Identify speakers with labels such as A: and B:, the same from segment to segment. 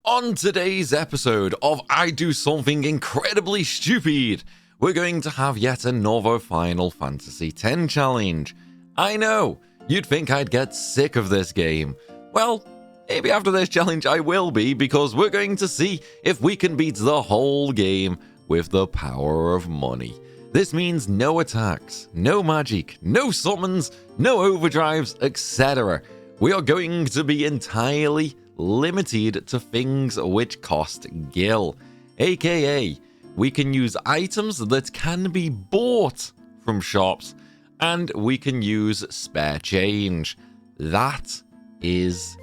A: On today's episode of I Do Something Incredibly Stupid, we're going to have yet another Final Fantasy X challenge. I know, you'd think I'd get sick of this game. Well, maybe after this challenge I will be, because we're going to see if we can beat the whole game with the power of money. This means no attacks, no magic, no summons, no overdrives, etc. We are going to be entirely limited to things which cost gil, aka we can use items that can be bought from shops, and we can use spare change. That is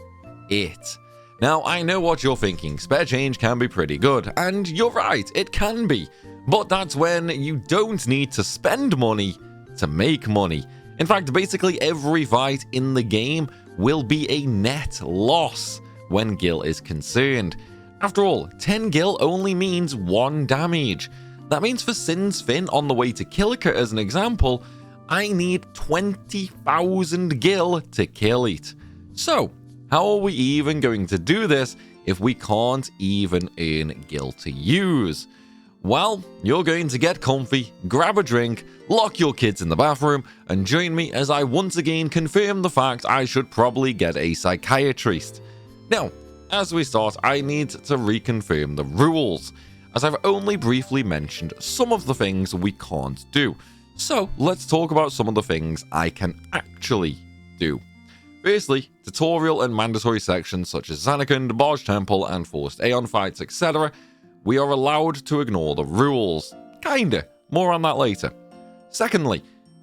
A: it. Now, I know what you're thinking, spare change can be pretty good, and you're right, it can be, but that's when you don't need to spend money to make money. In fact, basically every fight in the game will be a net loss when gil is concerned. After all, 10 gil only means 1 damage. That means for Sin's Fin on the way to Kilika as an example, I need 20,000 gil to kill it. So, how are we even going to do this if we can't even earn gil to use? Well, you're going to get comfy, grab a drink, lock your kids in the bathroom, and join me as I once again confirm the fact I should probably get a psychiatrist. Now, as we start, I need to reconfirm the rules, as I've only briefly mentioned some of the things we can't do. So, let's talk about some of the things I can actually do. Firstly, tutorial and mandatory sections such as Zanarkand, Barge Temple, and Forced Aeon fights, etc. We are allowed to ignore the rules. Kinda. More on that later. Secondly,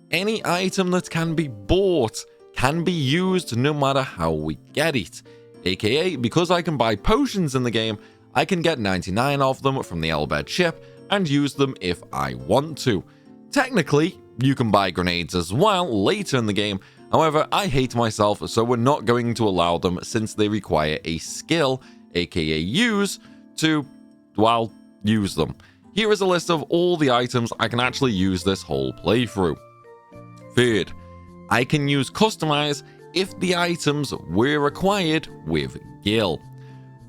A: any item that can be bought can be used no matter how we get it. AKA, because I can buy potions in the game, I can get 99 of them from the Elbed ship and use them if I want to. Technically, you can buy grenades as well later in the game, however, I hate myself, so we're not going to allow them since they require a skill, aka use, to, well, use them. Here is a list of all the items I can actually use this whole playthrough. Third, I can use customize if the items were acquired with gil.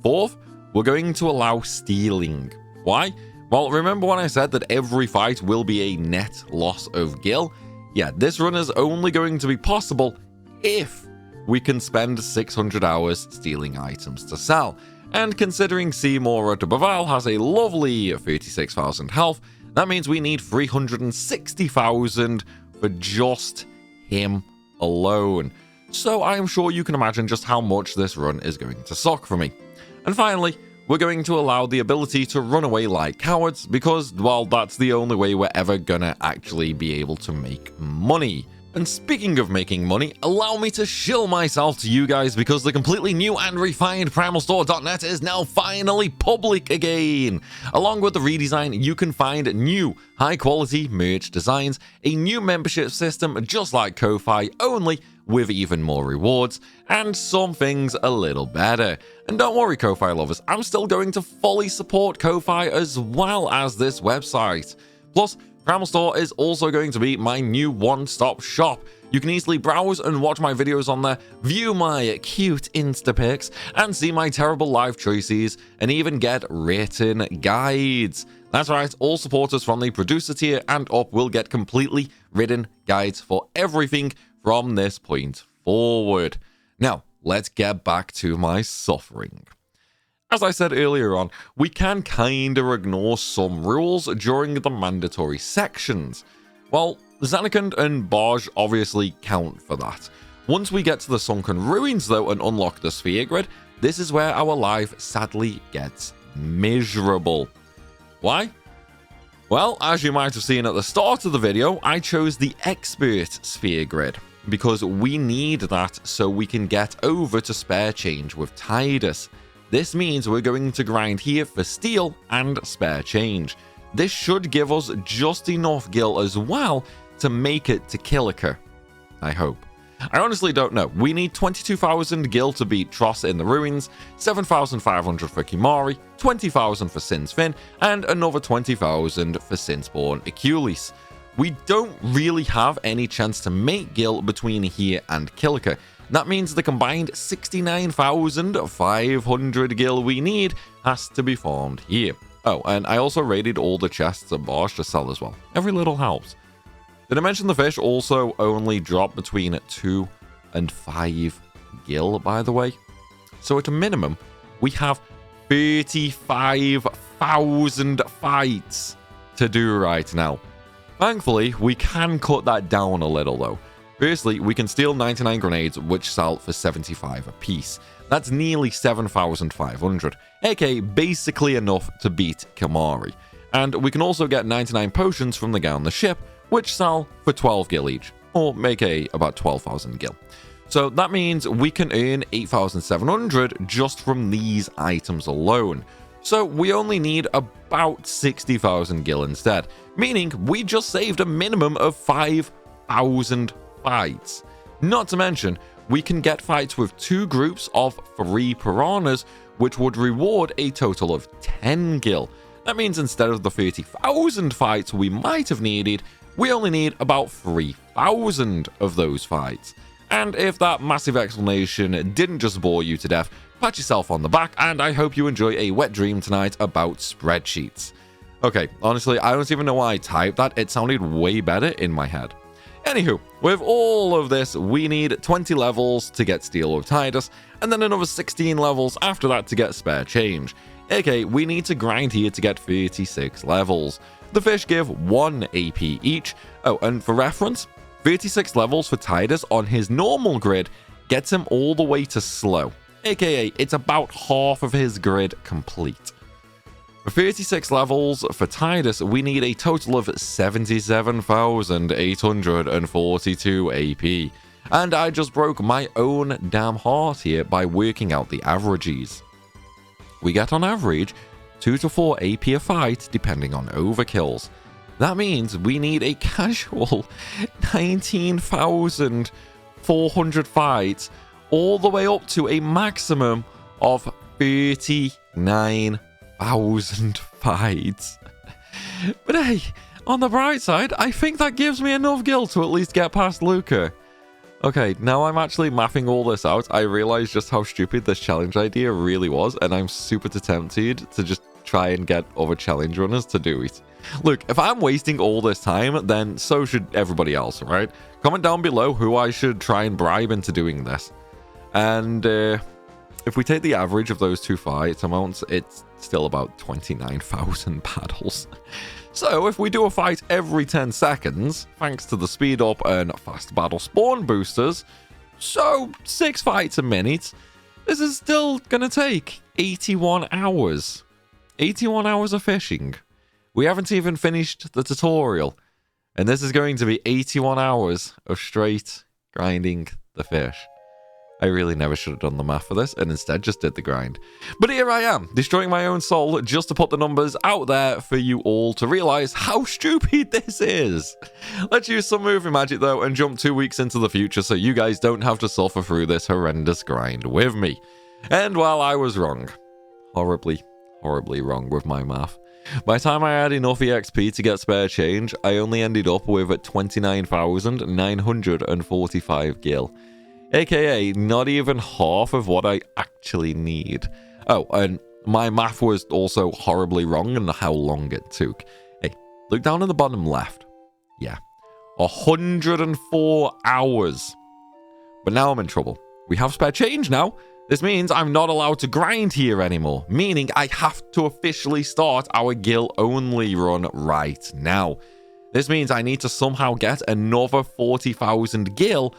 A: Fourth, we're going to allow stealing. Why? Well, remember when I said that every fight will be a net loss of gil? Yeah, this run is only going to be possible if we can spend 600 hours stealing items to sell. And considering Seymour at Bevelle has a lovely 36,000 health, that means we need 360,000 for just him alone. So I am sure you can imagine just how much this run is going to suck for me. And finally, we're going to allow the ability to run away like cowards because, well, that's the only way we're ever gonna actually be able to make money. And speaking of making money, allow me to shill myself to you guys because the completely new and refined Primalstore.net is now finally public again. Along with the redesign, you can find new high-quality merch designs, a new membership system just like Ko-Fi, only with even more rewards, and some things a little better. And don't worry, Ko-Fi lovers, I'm still going to fully support Ko-Fi as well as this website. Plus, Primal Store is also going to be my new one-stop shop. You can easily browse and watch my videos on there, view my cute Insta pics, and see my terrible life choices, and even get written guides. That's right, all supporters from the producer tier and up will get completely written guides for everything from this point forward. Now, let's get back to my suffering. As I said earlier on, we can kinda ignore some rules during the mandatory sections. Well, Zanarkand and Barge obviously count for that. Once we get to the Sunken Ruins though and unlock the Sphere Grid, this is where our life sadly gets miserable. Why? Well, as you might have seen at the start of the video, I chose the Expert Sphere Grid, because we need that so we can get over to spare change with Tidus. This means we're going to grind here for steel and spare change. This should give us just enough gil as well to make it to Kilika, I hope. I honestly don't know. We need 22,000 gil to beat Tross in the Ruins, 7,500 for Kimari, 20,000 for Sin's Fin, and another 20,000 for Sinspawn Achilles. We don't really have any chance to make gil between here and Kilika. That means the combined 69,500 gil we need has to be farmed here. Oh, and I also raided all the chests at Barge to sell as well. Every little helps. Did I mention the fish also only drop between 2 and 5 gil, by the way? So at a minimum, we have 35,000 fights to do right now. Thankfully, we can cut that down a little though. Firstly, we can steal 99 grenades, which sell for 75 apiece. That's nearly 7,500, aka basically enough to beat Kimari. And we can also get 99 potions from the guy on the ship, which sell for 12 gil each, or make about 12,000 gil. So that means we can earn 8,700 just from these items alone. So we only need about 60,000 gil instead, meaning we just saved a minimum of 5,000 fights. Not to mention, we can get fights with 2 groups of 3 piranhas, which would reward a total of 10 gil. That means instead of the 30,000 fights we might have needed, we only need about 3,000 of those fights. And if that massive explanation didn't just bore you to death, pat yourself on the back, and I hope you enjoy a wet dream tonight about spreadsheets. Okay, honestly, I don't even know why I typed that. It sounded way better in my head. Anywho, with all of this, we need 20 levels to get Steel of Tidus, and then another 16 levels after that to get Spare Change. Okay, we need to grind here to get 36 levels. The fish give 1 AP each. Oh, and for reference, 36 levels for Tidus on his normal grid gets him all the way to slow. AKA, it's about half of his grid complete. For 36 levels for Tidus, we need a total of 77,842 AP. And I just broke my own damn heart here by working out the averages. We get on average 2 to 4 AP a fight depending on overkills. That means we need a casual 19,400 fights all the way up to a maximum of 39,000 fights. But hey, on the bright side, I think that gives me enough gil to at least get past Luca. Okay, now I'm actually mapping all this out, I realize just how stupid this challenge idea really was, and I'm super tempted to just try and get other challenge runners to do it. Look, if I'm wasting all this time, then so should everybody else, right? Comment down below who I should try and bribe into doing this. And if we take the average of those 2 fight amounts, it's still about 29,000 battles. So if we do a fight every 10 seconds, thanks to the speed up and fast battle spawn boosters, so 6 fights a minute, this is still gonna take 81 hours. 81 hours of fishing. We haven't even finished the tutorial, and this is going to be 81 hours of straight grinding the fish. I really never should have done the math for this, and instead just did the grind. But here I am, destroying my own soul just to put the numbers out there for you all to realize how stupid this is. Let's use some movie magic though and jump 2 weeks into the future so you guys don't have to suffer through this horrendous grind with me. And while I was wrong, horribly wrong with my math, by the time I had enough EXP to get spare change, I only ended up with 29,945 gil. AKA, not even half of what I actually need. Oh, and my math was also horribly wrong in how long it took. Hey, look down at the bottom left. Yeah, 104 hours. But now I'm in trouble. We have spare change now. This means I'm not allowed to grind here anymore, meaning I have to officially start our gil-only run right now. This means I need to somehow get another 40,000 gil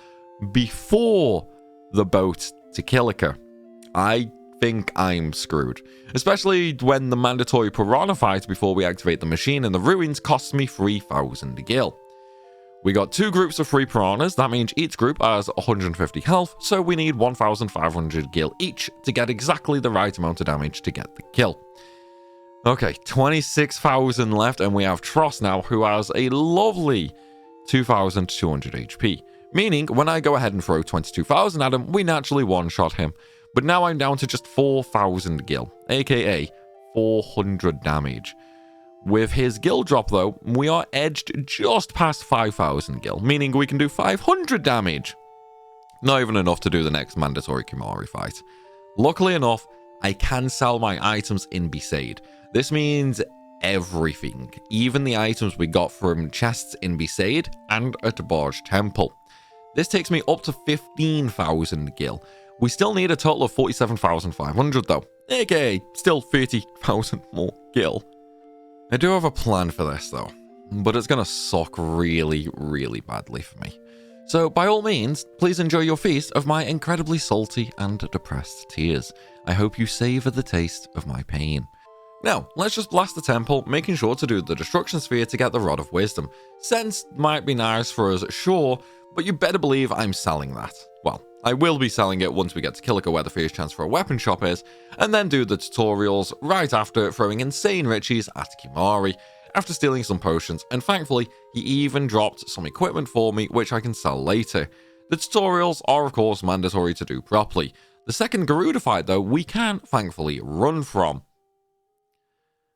A: before the boat to Kilika. I think I'm screwed, especially when the mandatory piranha fight before we activate the machine in the ruins costs me 3,000 gil. We got 2 groups of 3 piranhas, that means each group has 150 health, so we need 1,500 gil each to get exactly the right amount of damage to get the kill. Okay, 26,000 left, and we have Tross now, who has a lovely 2,200 HP. Meaning, when I go ahead and throw 22,000 at him, we naturally one-shot him. But now I'm down to just 4,000 gil, aka 400 damage. With his gil drop though, we are edged just past 5,000 gil, meaning we can do 500 damage. Not even enough to do the next mandatory Kimari fight. Luckily enough, I can sell my items in Besaid. This means everything, even the items we got from chests in Besaid and at Barge Temple. This takes me up to 15,000 gil. We still need a total of 47,500 though, aka still 30,000 more gil. I do have a plan for this though, but it's gonna suck really, really badly for me. So by all means, please enjoy your feast of my incredibly salty and depressed tears. I hope you savour the taste of my pain. Now, let's just blast the temple, making sure to do the destruction sphere to get the Rod of Wisdom. Sense might be nice for us, sure, but you better believe I'm selling that. Well, I will be selling it once we get to Kilika where the first chance for a weapon shop is, and then do the tutorials right after throwing insane riches at Kimari, after stealing some potions, and thankfully, he even dropped some equipment for me which I can sell later. The tutorials are of course mandatory to do properly. The second Garuda fight though, we can thankfully run from.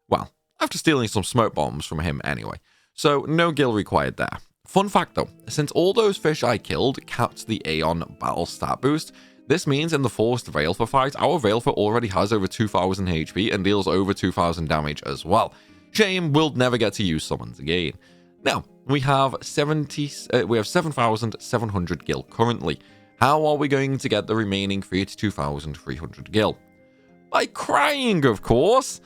A: Well, after stealing some smoke bombs from him anyway, so no gil required there. Fun fact though, since all those fish I killed capped the Aeon battle stat boost, this means in the forced Veilfer fight, our Veilfer already has over 2,000 HP and deals over 2,000 damage as well. Shame we'll never get to use summons again. Now, we have 7,700 gil currently. How are we going to get the remaining 32,300 gil? By crying, of course!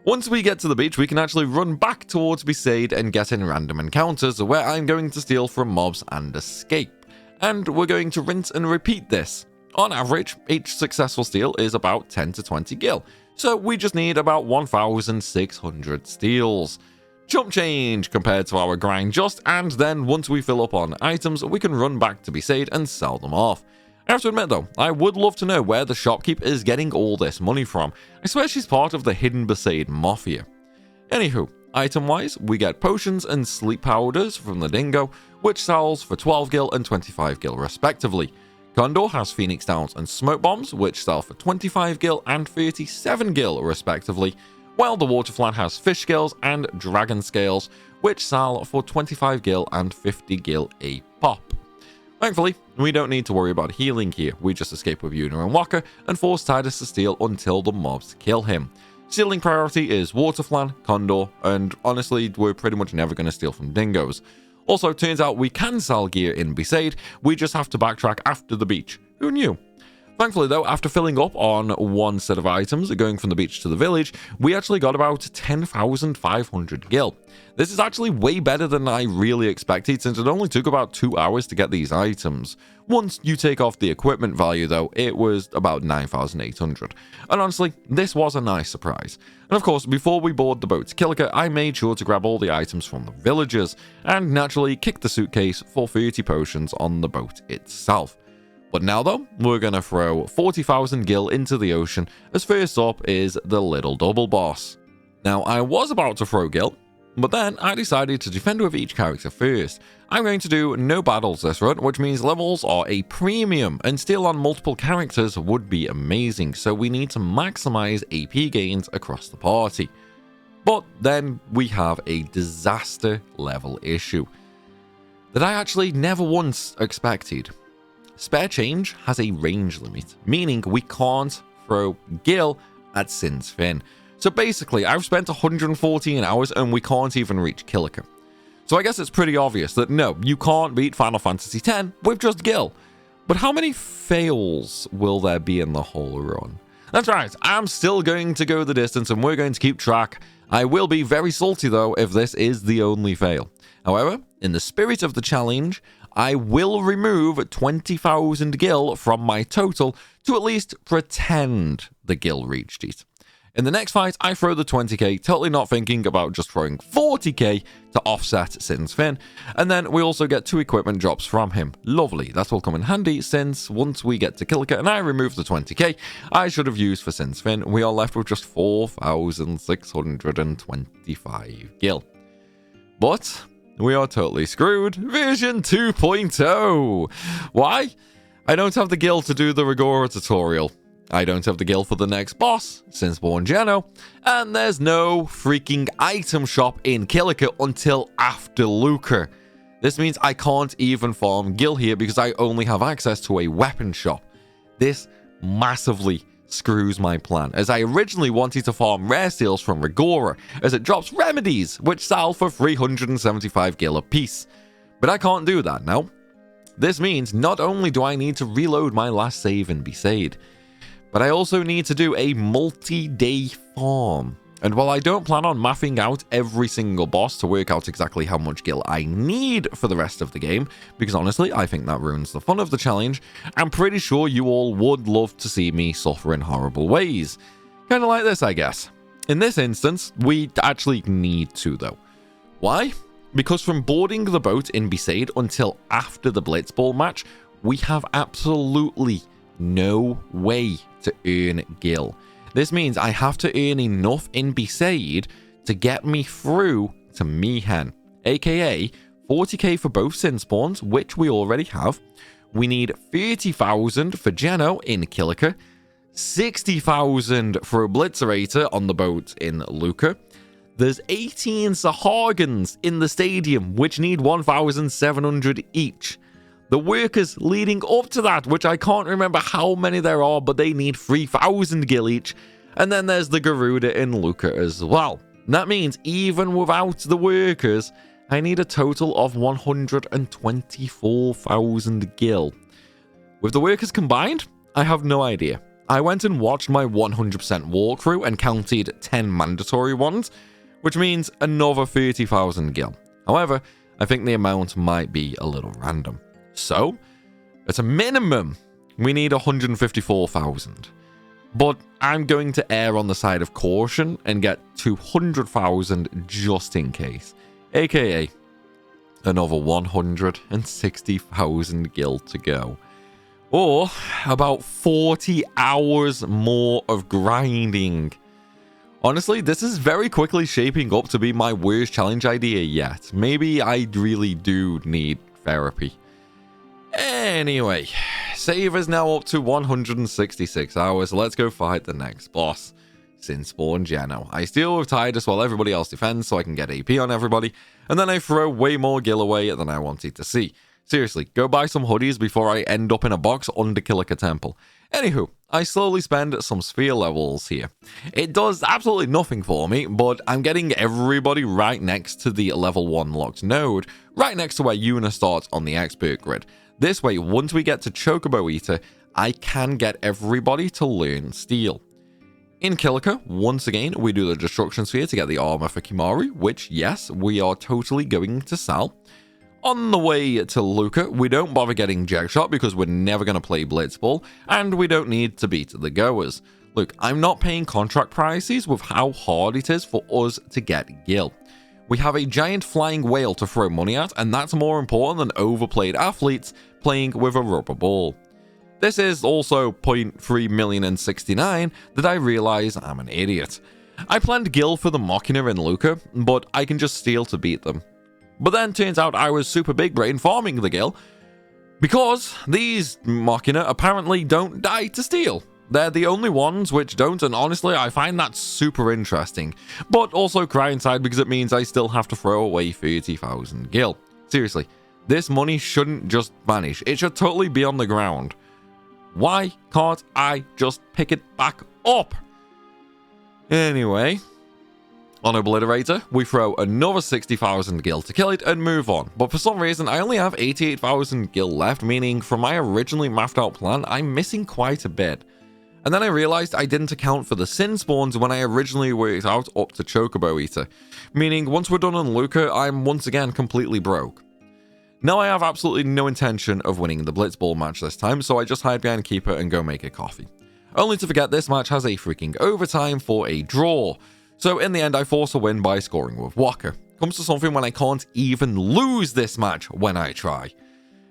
A: Once we get to the beach, we can actually run back towards Besaid and get in random encounters where I'm going to steal from mobs and escape. And we're going to rinse and repeat this. On average, each successful steal is about 10 to 20 gil, so we just need about 1,600 steals. Chump change compared to our grind just, and then once we fill up on items, we can run back to Besaid and sell them off. I have to admit though, I would love to know where the shopkeep is getting all this money from. I swear she's part of the hidden Besaid mafia. Anywho, item-wise, we get potions and sleep powders from the Dingo, which sells for 12 gil and 25 gil respectively. Condor has Phoenix Downs and Smoke Bombs, which sell for 25 gil and 37 gil respectively, while the Waterflan has Fish Scales and Dragon Scales, which sell for 25 gil and 50 gil a pop. Thankfully, we don't need to worry about healing here, we just escape with Yuna and Waka and force Tidus to steal until the mobs kill him. Stealing priority is Waterflan, Condor, and honestly, we're pretty much never going to steal from Dingoes. Also, turns out we can sell gear in Besaid, we just have to backtrack after the beach. Who knew? Thankfully though, after filling up on one set of items, going from the beach to the village, we actually got about 10,500 gil. This is actually way better than I really expected, since it only took about 2 hours to get these items. Once you take off the equipment value though, it was about 9,800. And honestly, this was a nice surprise. And of course, before we board the boat to Kilika, I made sure to grab all the items from the villagers, and naturally kick the suitcase for 30 potions on the boat itself. But now though, we're gonna throw 40,000 gil into the ocean, as first up is the little double boss. Now, I was about to throw gil, but then I decided to defend with each character first. I'm going to do no battles this run, which means levels are a premium, and steal on multiple characters would be amazing, so we need to maximize AP gains across the party. But then we have a disaster level issue that I actually never once expected. Spare change has a range limit, meaning we can't throw gil at Sin's Fin. So basically, I've spent 114 hours and we can't even reach Kilika. So I guess it's pretty obvious that no, you can't beat Final Fantasy X with just gil. But how many fails will there be in the whole run? That's right, I'm still going to go the distance and we're going to keep track. I will be very salty though if this is the only fail. However, in the spirit of the challenge, I will remove 20,000 gil from my total to at least pretend the gil reached it. In the next fight, I throw the 20k, totally not thinking about just throwing 40k to offset Sin's Fin, and then we also get 2 equipment drops from him. Lovely, that will come in handy, since once we get to Kilika and I remove the 20k I should have used for Sin's Fin, we are left with just 4,625 gil. But we are totally screwed. Version 2.0. Why? I don't have the gil to do the Rigora tutorial. I don't have the gil for the next boss, since Born Geno, and there's no freaking item shop in Kilika until after Luca. This means I can't even farm gil here because I only have access to a weapon shop. This massively screws my plan, as I originally wanted to farm rare seals from Rigora, as it drops remedies, which sell for 375 gil a piece. But I can't do that now. This means not only do I need to reload my last save in Besaid, but I also need to do a multi-day farm. And while I don't plan on mapping out every single boss to work out exactly how much gil I need for the rest of the game, because honestly, I think that ruins the fun of the challenge, I'm pretty sure you all would love to see me suffer in horrible ways. Kind of like this, I guess. In this instance, we actually need to, though. Why? Because from boarding the boat in Besaid until after the Blitzball match, we have absolutely no way to earn gil. This means I have to earn enough in Besaid to get me through to Mihen, aka 40k for both Sin Spawns, which we already have. We need 30,000 for Geno in Kilika, 60,000 for a Blitzerator on the boat in Luca. There's 18 Sahagans in the stadium, which need 1,700 each. The workers leading up to that, which I can't remember how many there are, but they need 3,000 gil each. And then there's the Garuda in Luca as well. That means even without the workers, I need a total of 124,000 gil. With the workers combined, I have no idea. I went and watched my 100% walkthrough and counted 10 mandatory ones, which means another 30,000 gil. However, I think the amount might be a little random. So, at a minimum, we need 154,000. But I'm going to err on the side of caution and get 200,000 just in case. AKA, another 160,000 gil to go. Or about 40 hours more of grinding. Honestly, this is very quickly shaping up to be my worst challenge idea yet. Maybe I really do need therapy. Anyway, save is now up to 166 hours. Let's go fight the next boss. Sin Spawn Geno. I steal with Tidus while everybody else defends so I can get AP on everybody, and then I throw way more gil away than I wanted to see. Seriously, go buy some hoodies before I end up in a box under Kilika Temple. Anywho, I slowly spend some sphere levels here. It does absolutely nothing for me, but I'm getting everybody right next to the level 1 locked node, right next to where Yuna starts on the expert grid. This way, once we get to Chocobo Eater, I can get everybody to learn Steel. In Kilika, once again, we do the Destruction Sphere to get the armor for Kimari, which, yes, we are totally going to sell. On the way to Luca, we don't bother getting Jagshot because we're never going to play Blitzball, and we don't need to beat the Goers. Look, I'm not paying contract prices with how hard it is for us to get gil. We have a giant flying whale to throw money at, and that's more important than overplayed athletes playing with a rubber ball. This is also 0.3,069,000 that I realize I'm an idiot. I planned gil for the Machina in Luca, but I can just steal to beat them. But then turns out I was super big brain farming the gil, because these Machina apparently don't die to steal. They're the only ones which don't, and honestly, I find that super interesting. But also cry inside because it means I still have to throw away 30,000 gil. Seriously, this money shouldn't just vanish. It should totally be on the ground. Why can't I just pick it back up? Anyway, on Obliterator, we throw another 60,000 gil to kill it and move on. But for some reason, I only have 88,000 gil left, meaning from my originally mapped out plan, I'm missing quite a bit. And then I realized I didn't account for the Sin Spawns when I originally worked out up to Chocobo Eater, meaning once we're done on Luca, I'm once again completely broke. Now I have absolutely no intention of winning the Blitzball match this time, so I just hide behind Keeper and go make a coffee. Only to forget this match has a freaking overtime for a draw, so in the end I force a win by scoring with Waka. Comes to something when I can't even lose this match when I try.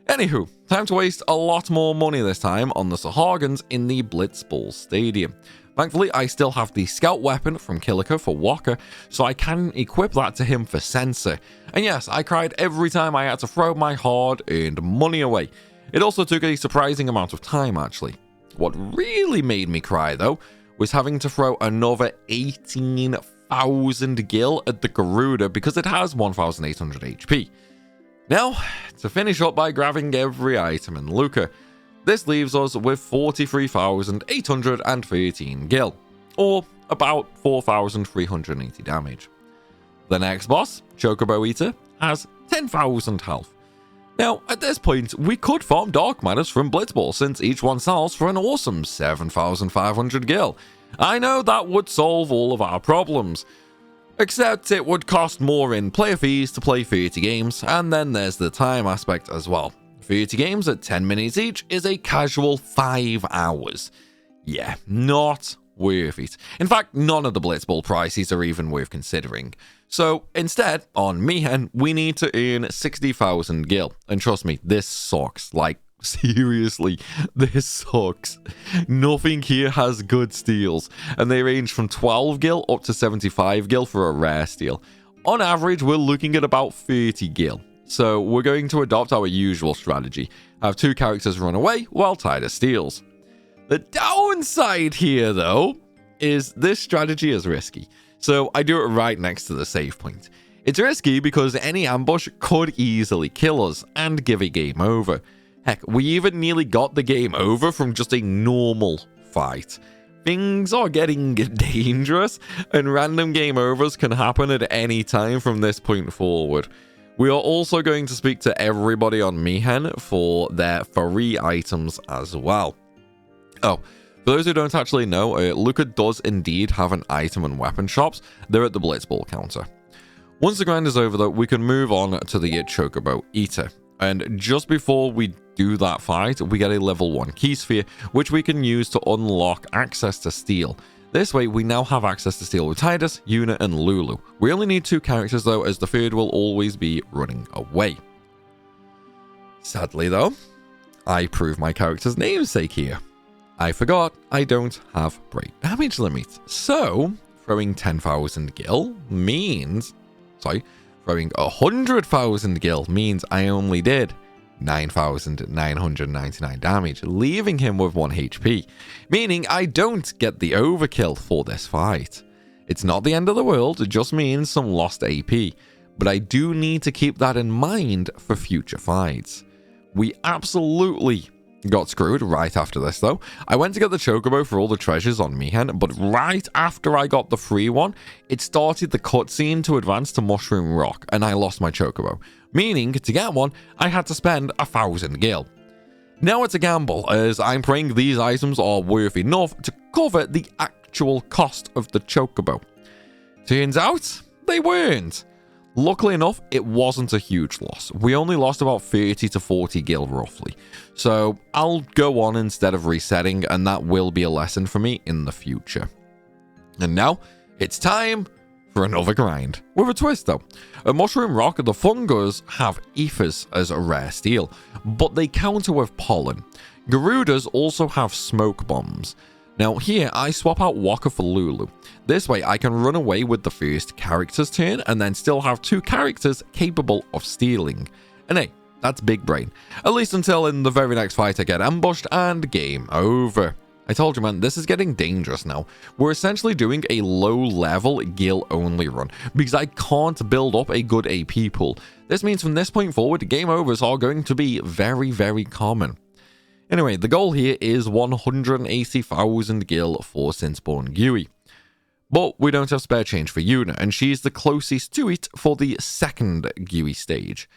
A: Anywho, time to waste a lot more money this time on the Sahagans in the Blitzball Stadium. Thankfully, I still have the scout weapon from Kilika for Waka, so I can equip that to him for Sensor. And yes, I cried every time I had to throw my hard-earned money away. It also took a surprising amount of time, actually. What really made me cry, though, was having to throw another 18,000 gil at the Garuda because it has 1,800 HP. Now, to finish up by grabbing every item in Luca, this leaves us with 43,813 gil, or about 4,380 damage. The next boss, Chocobo Eater, has 10,000 health. Now, at this point, we could farm Dark Matters from Blitzball since each one sells for an awesome 7,500 gil. I know that would solve all of our problems, except it would cost more in player fees to play 30 games, and then there's the time aspect as well. 30 games at 10 minutes each is a casual 5 hours. Yeah, not worth it. In fact, none of the Blitzball prices are even worth considering. So instead, on Mihen, we need to earn 60,000 gil. And trust me, this sucks. Like, seriously, this sucks. Nothing here has good steals, and they range from 12 gil up to 75 gil for a rare steal. On average, we're looking at about 30 gil. So we're going to adopt our usual strategy, have 2 characters run away while Titus steals. The downside here, though, is this strategy is risky, so I do it right next to the save point. It's risky because any ambush could easily kill us and give a game over. Heck, we even nearly got the game over from just a normal fight. Things are getting dangerous, and random game overs can happen at any time from this point forward. We are also going to speak to everybody on Mihen for their free items as well. Oh, for those who don't actually know, Luca does indeed have an item and weapon shops. They're at the Blitzball counter. Once the grind is over, though, we can move on to the Chocobo Eater. And just before we do that fight, we get a level 1 key sphere, which we can use to unlock access to steal. This way, we now have access to steal with Titus, Yuna, and Lulu. We only need 2 characters, though, as the third will always be running away. Sadly, though, I prove my character's namesake here. I forgot I don't have break damage limit. So, throwing 10,000 gil means... throwing 100,000 gil means I only did 9,999 damage, leaving him with 1 HP, meaning I don't get the overkill for this fight. It's not the end of the world, it just means some lost AP, but I do need to keep that in mind for future fights. We absolutely got screwed right after this, though. I went to get the Chocobo for all the treasures on Mihen, but right after I got the free one, it started the cutscene to advance to Mushroom Rock, and I lost my Chocobo. Meaning, to get one, I had to spend 1,000 gil. Now it's a gamble, as I'm praying these items are worth enough to cover the actual cost of the Chocobo. Turns out, they weren't. Luckily enough, it wasn't a huge loss. We only lost about 30 to 40 gil roughly. So I'll go on instead of resetting, and that will be a lesson for me in the future. And now, it's time for another grind. With a twist though. At Mushroom Rock, the fungus have ethers as a rare steal, but they counter with pollen. Garudas also have smoke bombs. Now here, I swap out Waka for Lulu. This way, I can run away with the first character's turn and then still have 2 characters capable of stealing. And hey, that's big brain. At least until in the very next fight I get ambushed and game over. I told you, man, this is getting dangerous now. We're essentially doing a low-level gil-only run because I can't build up a good AP pool. This means from this point forward, game overs are going to be very, very common. Anyway, the goal here is 180,000 gil for Sinceborn Yui. But we don't have spare change for Yuna, and she's the closest to it for the second Yui stage.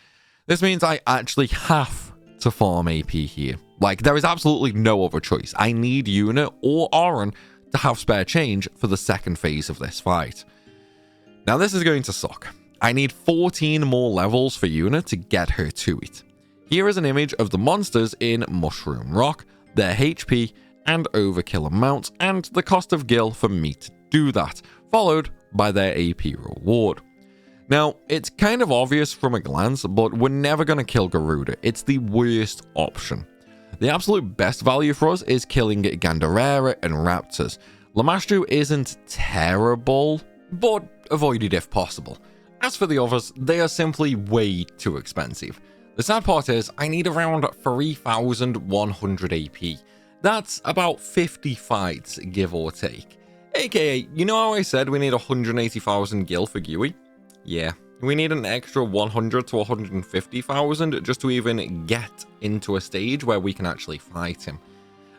A: This means I actually have to farm AP here. Like, there is absolutely no other choice. I need Yuna or Auron to have spare change for the second phase of this fight. Now, this is going to suck. I need 14 more levels for Yuna to get her to it. Here is an image of the monsters in Mushroom Rock, their HP and overkill amount, and the cost of gil for me to do that, followed by their AP reward. Now, it's kind of obvious from a glance, but we're never going to kill Garuda. It's the worst option. The absolute best value for us is killing Gandarera and Raptors. Lamastro isn't terrible, but avoided if possible. As for the others, they are simply way too expensive. The sad part is, I need around 3,100 AP. That's about 50 fights, give or take. AKA, you know how I said we need 180,000 gil for Yui? Yeah, we need an extra 100 to 150,000 just to even get into a stage where we can actually fight him.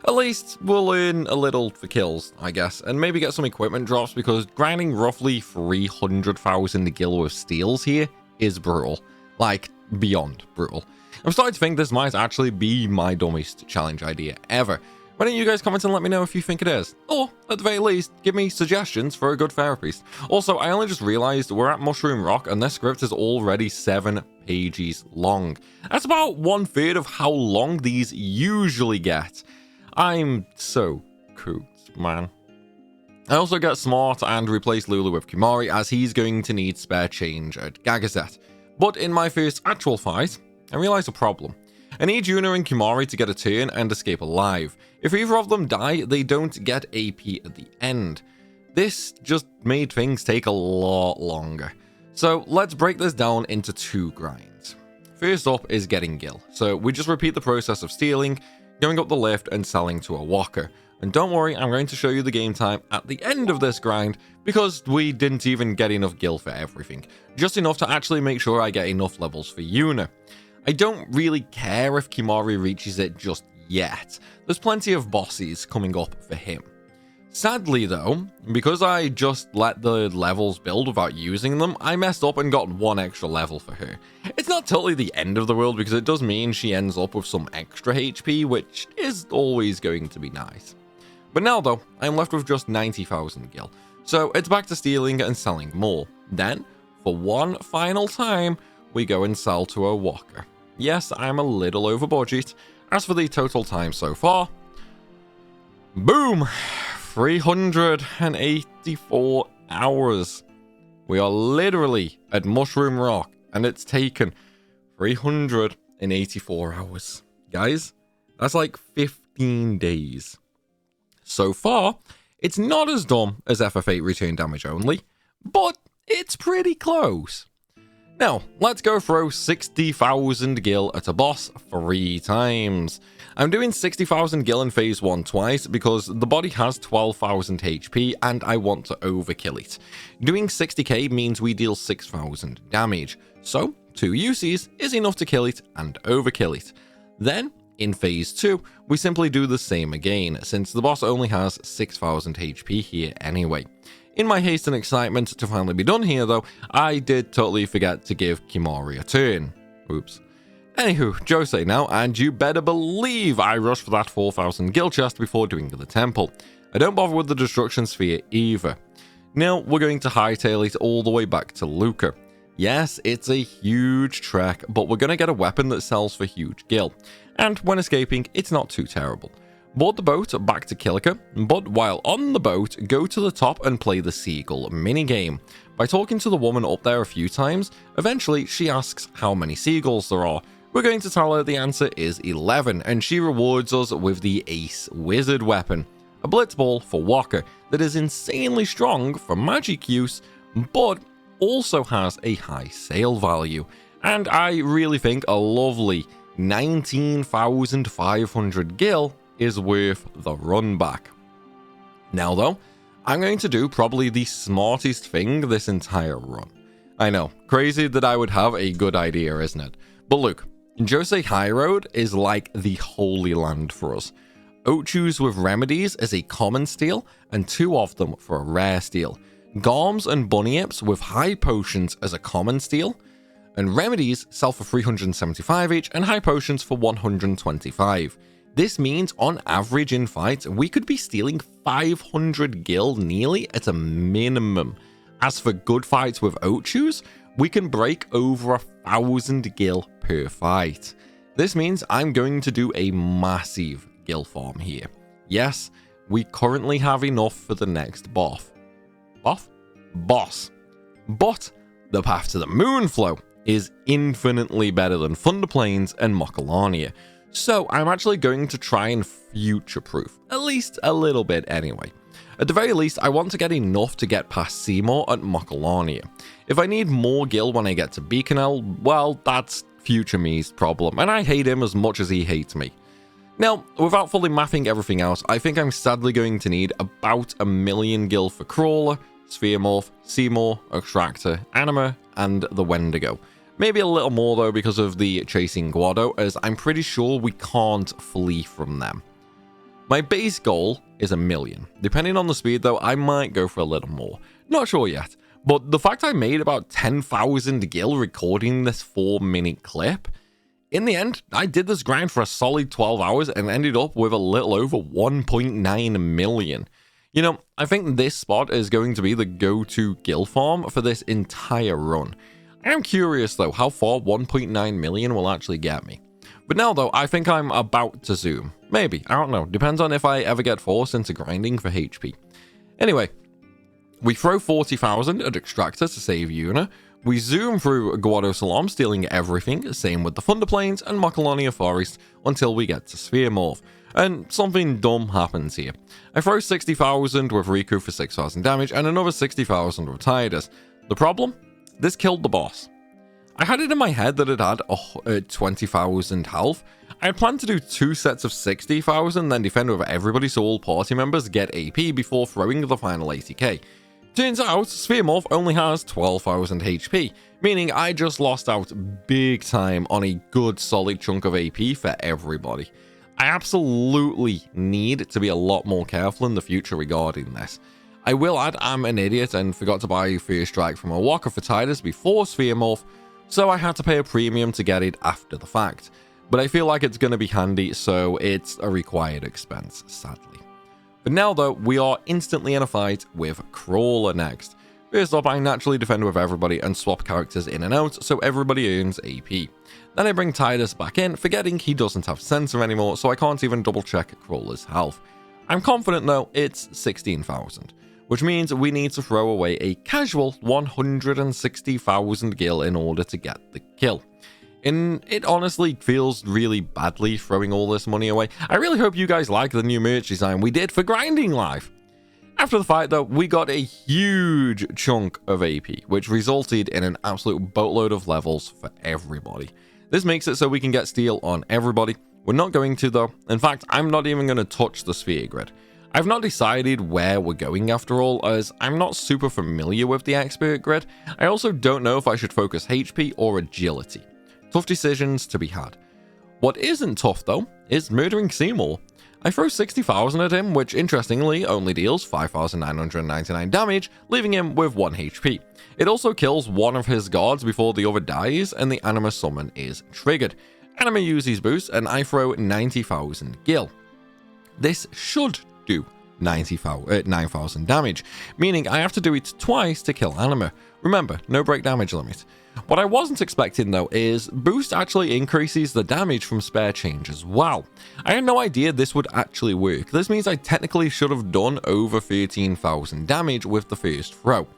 A: At least we'll earn a little for kills, I guess, and maybe get some equipment drops, because grinding roughly 300,000 gil with steals here is brutal. Like, beyond brutal. I'm starting to think this might actually be my dumbest challenge idea ever. Why don't you guys comment and let me know if you think it is? Or, at the very least, give me suggestions for a good therapist. Also, I only just realized we're at Mushroom Rock and this script is already 7 pages long. That's about 1/3 of how long these usually get. I'm so cooked, man. I also get smart and replace Lulu with Kimari, as he's going to need spare change at Gagazet. But in my first actual fight, I realize a problem. I need Yuna and Kimari to get a turn and escape alive. If either of them die, they don't get AP at the end. This just made things take a lot longer. So let's break this down into 2 grinds. First up is getting gil. So we just repeat the process of stealing, going up the lift and selling to a walker. And don't worry, I'm going to show you the game time at the end of this grind, because we didn't even get enough gil for everything. Just enough to actually make sure I get enough levels for Yuna. I don't really care if Kimari reaches it just yet. There's plenty of bosses coming up for him. Sadly though, because I just let the levels build without using them, I messed up and got 1 extra level for her. It's not totally the end of the world, because it does mean she ends up with some extra HP, which is always going to be nice. But now though, I'm left with just 90,000 gil, so it's back to stealing and selling more. Then, for one final time, we go and sell to a walker. Yes, I'm a little over budget. As for the total time so far, boom! 384 hours. We are literally at Mushroom Rock, and it's taken 384 hours. Guys, that's like 15 days. So far, it's not as dumb as FF8 return damage only, but it's pretty close. Now, let's go throw 60,000 gil at a boss 3 times. I'm doing 60,000 gil in phase 1 twice because the body has 12,000 HP and I want to overkill it. Doing 60k means we deal 6,000 damage, so 2 uses is enough to kill it and overkill it. Then, in phase 2, we simply do the same again, since the boss only has 6,000 HP here anyway. In my haste and excitement to finally be done here though, I did totally forget to give Kimari a turn. Oops. Anywho, Jose now, and you better believe I rushed for that 4,000 gil chest before doing the temple. I don't bother with the destruction sphere either. Now we're going to hightail it all the way back to Luca. Yes, it's a huge trek, but we're going to get a weapon that sells for huge gil. And when escaping, it's not too terrible. Board the boat back to Kilika, but while on the boat, go to the top and play the Seagull minigame. By talking to the woman up there a few times, eventually she asks how many seagulls there are. We're going to tell her the answer is 11, and she rewards us with the Ace Wizard weapon, a Blitzball for Walker that is insanely strong for magic use, but also has a high sale value. And I really think a lovely 19,500 gil is worth the run back. Now though, I'm going to do probably the smartest thing this entire run. I know, crazy that I would have a good idea, isn't it? But look, Jose Highroad is like the holy land for us. Oachus with remedies is a common steal, and 2 of them for a rare steal. Garms and Bunyips with high potions as a common steal, and remedies sell for 375 each, and high potions for 125. This means on average in fights, we could be stealing 500 gil nearly at a minimum. As for good fights with Oachus, we can break over 1,000 gil per fight. This means I'm going to do a massive gil farm here. Yes, we currently have enough for the next boss. But the path to the Moonflow is infinitely better than Thunder Plains and Macalania. So I'm actually going to try and future-proof, at least a little bit anyway. At the very least, I want to get enough to get past Seymour at Macalania. If I need more gil when I get to Beaconel, well, that's future me's problem, and I hate him as much as he hates me. Now, without fully mapping everything out, I think I'm sadly going to need about 1 million gil for Crawler, Sphere Morph, Seymour, Extractor, Anima, and the Wendigo. Maybe a little more though because of the Chasing Guado, as I'm pretty sure we can't flee from them. My base goal is 1 million. Depending on the speed though, I might go for a little more. Not sure yet, but the fact I made about 10,000 gil recording this 4-minute clip, in the end, I did this grind for a solid 12 hours and ended up with a little over 1.9 million. You know, I think this spot is going to be the go-to gil farm for this entire run. I am curious though how far 1.9 million will actually get me. But now though, I think I'm about to zoom. Maybe, I don't know, depends on if I ever get forced into grinding for HP. Anyway, we throw 40,000 at Extractor to save Yuna. We zoom through Guado Salam, stealing everything, same with the Thunder Plains and Macalania Forest until we get to Sphere Morph. And something dumb happens here. I throw 60,000 with Riku for 6,000 damage and another 60,000 with Tidus. The problem? This killed the boss. I had it in my head that it had 20,000 health. I had planned to do 2 sets of 60,000, then defend over everybody so all party members get AP before throwing the final 80k. Turns out, Sphere Morph only has 12,000 HP, meaning I just lost out big time on a good solid chunk of AP for everybody. I absolutely need to be a lot more careful in the future regarding this. I will add I'm an idiot and forgot to buy First Strike from a Walker for Tidus before Sphere Morph, so I had to pay a premium to get it after the fact. But I feel like it's going to be handy, so it's a required expense, sadly. But now though, we are instantly in a fight with Crawler next. First up, I naturally defend with everybody and swap characters in and out, so everybody earns AP. Then I bring Tidus back in, forgetting he doesn't have Sensor anymore, so I can't even double check Crawler's health. I'm confident though, it's 16,000. Which means we need to throw away a casual 160,000 gil in order to get the kill. And it honestly feels really badly throwing all this money away. I really hope you guys like the new merch design we did for Grinding Life. After the fight though, we got a huge chunk of AP, which resulted in an absolute boatload of levels for everybody. This makes it so we can get steel on everybody. We're not going to though. In fact, I'm not even going to touch the sphere grid. I've not decided where we're going after all, as I'm not super familiar with the expert grid. I also don't know if I should focus HP or agility. Tough decisions to be had. What isn't tough though, is murdering Seymour. I throw 60,000 at him, which interestingly only deals 5,999 damage, leaving him with 1 HP. It also kills one of his guards before the other dies, and the Anima summon is triggered. Anima uses boost, and I throw 90,000 gil. This should do 9,000 damage, meaning I have to do it twice to kill Anima. Remember, no break damage limit. What I wasn't expecting though is boost actually increases the damage from spare change as well. I had no idea this would actually work. This means I technically should have done over 13,000 damage with the first throw,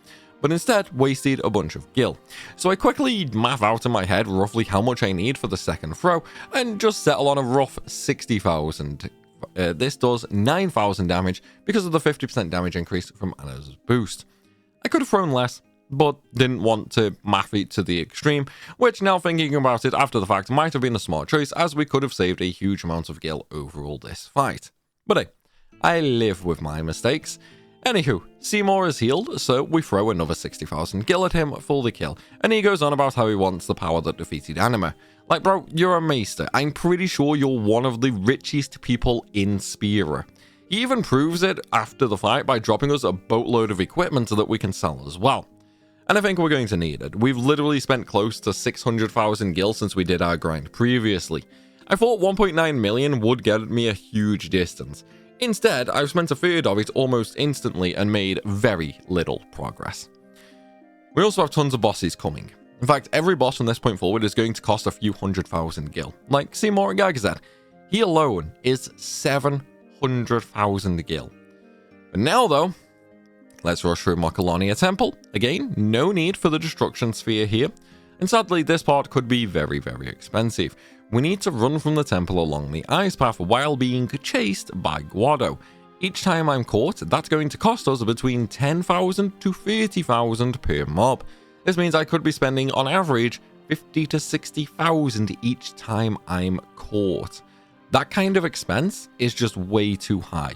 A: but instead wasted a bunch of gil. So I quickly math out in my head roughly how much I need for the second throw and just settle on a rough 60,000. This does 9,000 damage because of the 50% damage increase from Anna's boost. I could have thrown less, but didn't want to math it to the extreme, which now thinking about it after the fact might have been a smart choice, as we could have saved a huge amount of gil overall this fight. But hey, I live with my mistakes. Anywho, Seymour is healed, so we throw another 60,000 gil at him for the kill, and he goes on about how he wants the power that defeated Anima. Like bro, you're a maester. I'm pretty sure you're one of the richest people in Spira. He even proves it after the fight by dropping us a boatload of equipment that we can sell as well. And I think we're going to need it. We've literally spent close to 600,000 gil since we did our grind previously. I thought 1.9 million would get me a huge distance. Instead, I've spent a third of it almost instantly and made very little progress. We also have tons of bosses coming. In fact, every boss from this point forward is going to cost a few 100,000 gil. Like Seymour and Gagazet. He alone is 700,000 gil. But now though, let's rush through Macalania Temple. Again, no need for the Destruction Sphere here. And sadly, this part could be very, very expensive. We need to run from the temple along the ice path while being chased by Guado. Each time I'm caught, that's going to cost us between 10,000 to 30,000 per mob. This means I could be spending on average 50 to 60,000 each time I'm caught. That kind of expense is just way too high.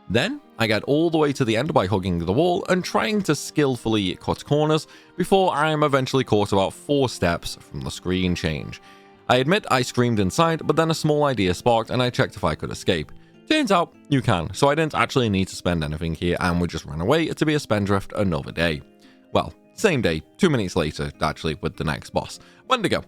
A: Then I get all the way to the end by hugging the wall and trying to skillfully cut corners before I am eventually caught about 4 steps from the screen change. I admit I screamed inside, but then a small idea sparked and I checked if I could escape. Turns out you can, so I didn't actually need to spend anything here and would just run away to be a spendthrift another day. Well, same day, 2 minutes later, actually, with the next boss, Wendigo.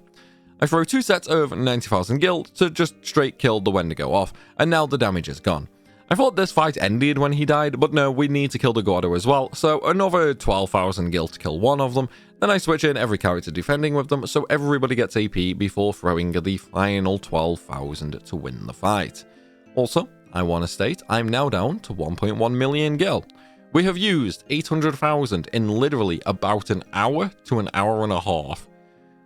A: I throw 2 sets of 90,000 gil to just straight kill the Wendigo off, and now the damage is gone. I thought this fight ended when he died, but no, we need to kill the Gordo as well, so another 12,000 gil to kill one of them, then I switch in every character defending with them so everybody gets AP before throwing the final 12,000 to win the fight. Also, I want to state I'm now down to 1.1 million gil. We have used 800,000 in literally about an hour to an hour and a half.